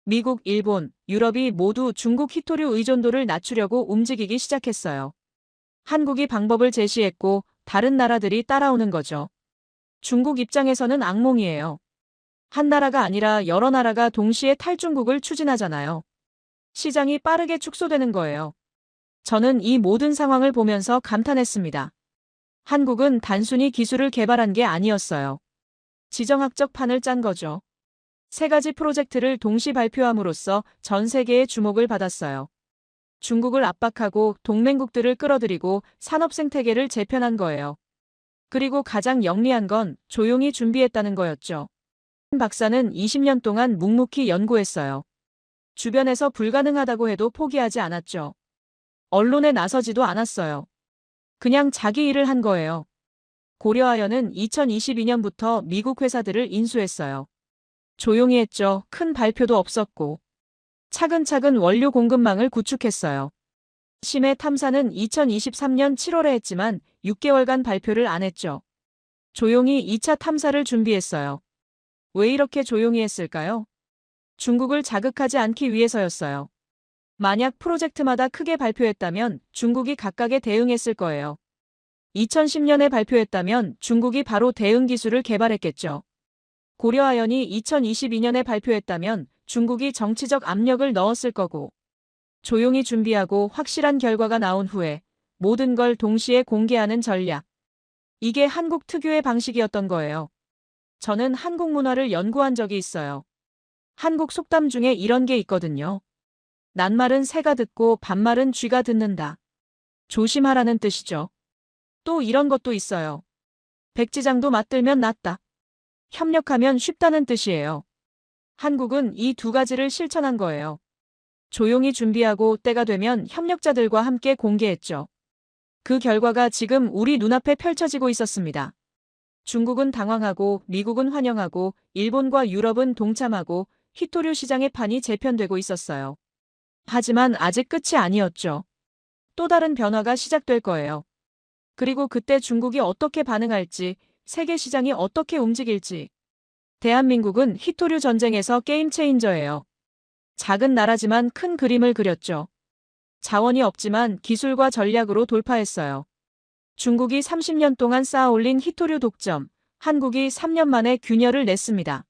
미국, 일본, 유럽이 모두 중국 히토류 의존도를 낮추려고 움직이기 시작했어요. 한국이 방법을 제시했고 다른 나라들이 따라오는 거죠. 중국 입장에서는 악몽이에요. 한 나라가 아니라 여러 나라가 동시에 탈중국을 추진하잖아요. 시장이 빠르게 축소되는 거예요. 저는 이 모든 상황을 보면서 감탄했습니다. 한국은 단순히 기술을 개발한 게 아니었어요. 지정학적 판을 짠 거죠. 세 가지 프로젝트를 동시 발표함으로써 전 세계의 주목을 받았어요. 중국을 압박하고 동맹국들을 끌어들이고 산업 생태계를 재편한 거예요. 그리고 가장 영리한 건 조용히 준비했다는 거였죠. 한 박사는 20년 동안 묵묵히 연구했어요. 주변에서 불가능하다고 해도 포기하지 않았죠. 언론에 나서지도 않았어요. 그냥 자기 일을 한 거예요. 고려아연은 2022년부터 미국 회사들을 인수했어요. 조용히 했죠. 큰 발표도 없었고. 차근차근 원료 공급망을 구축했어요. 심해 탐사는 2023년 7월에 했지만 6개월간 발표를 안 했죠. 조용히 2차 탐사를 준비했어요. 왜 이렇게 조용히 했을까요? 중국을 자극하지 않기 위해서였어요. 만약 프로젝트마다 크게 발표했다면 중국이 각각에 대응했을 거예요. 2010년에 발표했다면 중국이 바로 대응 기술을 개발했겠죠. 고려아연이 2022년에 발표했다면 중국이 정치적 압력을 넣었을 거고, 조용히 준비하고 확실한 결과가 나온 후에 모든 걸 동시에 공개하는 전략. 이게 한국 특유의 방식이었던 거예요. 저는 한국 문화를 연구한 적이 있어요. 한국 속담 중에 이런 게 있거든요. 낱말은 새가 듣고 반말은 쥐가 듣는다. 조심하라는 뜻이죠. 또 이런 것도 있어요. 백지장도 맞들면 낫다. 협력하면 쉽다는 뜻이에요. 한국은 이 두 가지를 실천한 거예요. 조용히 준비하고 때가 되면 협력자들과 함께 공개했죠. 그 결과가 지금 우리 눈앞에 펼쳐지고 있었습니다. 중국은 당황하고 미국은 환영하고 일본과 유럽은 동참하고 히토류 시장의 판이 재편되고 있었어요. 하지만 아직 끝이 아니었죠. 또 다른 변화가 시작될 거예요. 그리고 그때 중국이 어떻게 반응할지, 세계 시장이 어떻게 움직일지. 대한민국은 히토류 전쟁에서 게임 체인저예요. 작은 나라지만 큰 그림을 그렸죠. 자원이 없지만 기술과 전략으로 돌파했어요. 중국이 30년 동안 쌓아올린 히토류 독점, 한국이 3년 만에 균열을 냈습니다.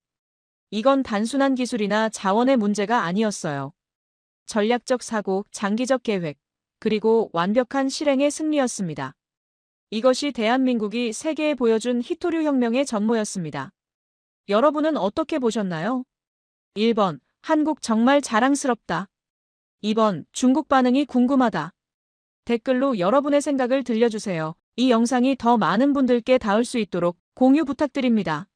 이건 단순한 기술이나 자원의 문제가 아니었어요. 전략적 사고, 장기적 계획, 그리고 완벽한 실행의 승리였습니다. 이것이 대한민국이 세계에 보여준 히토류 혁명의 전모였습니다. 여러분은 어떻게 보셨나요? 1번, 한국 정말 자랑스럽다. 2번, 중국 반응이 궁금하다. 댓글로 여러분의 생각을 들려주세요. 이 영상이 더 많은 분들께 닿을 수 있도록 공유 부탁드립니다.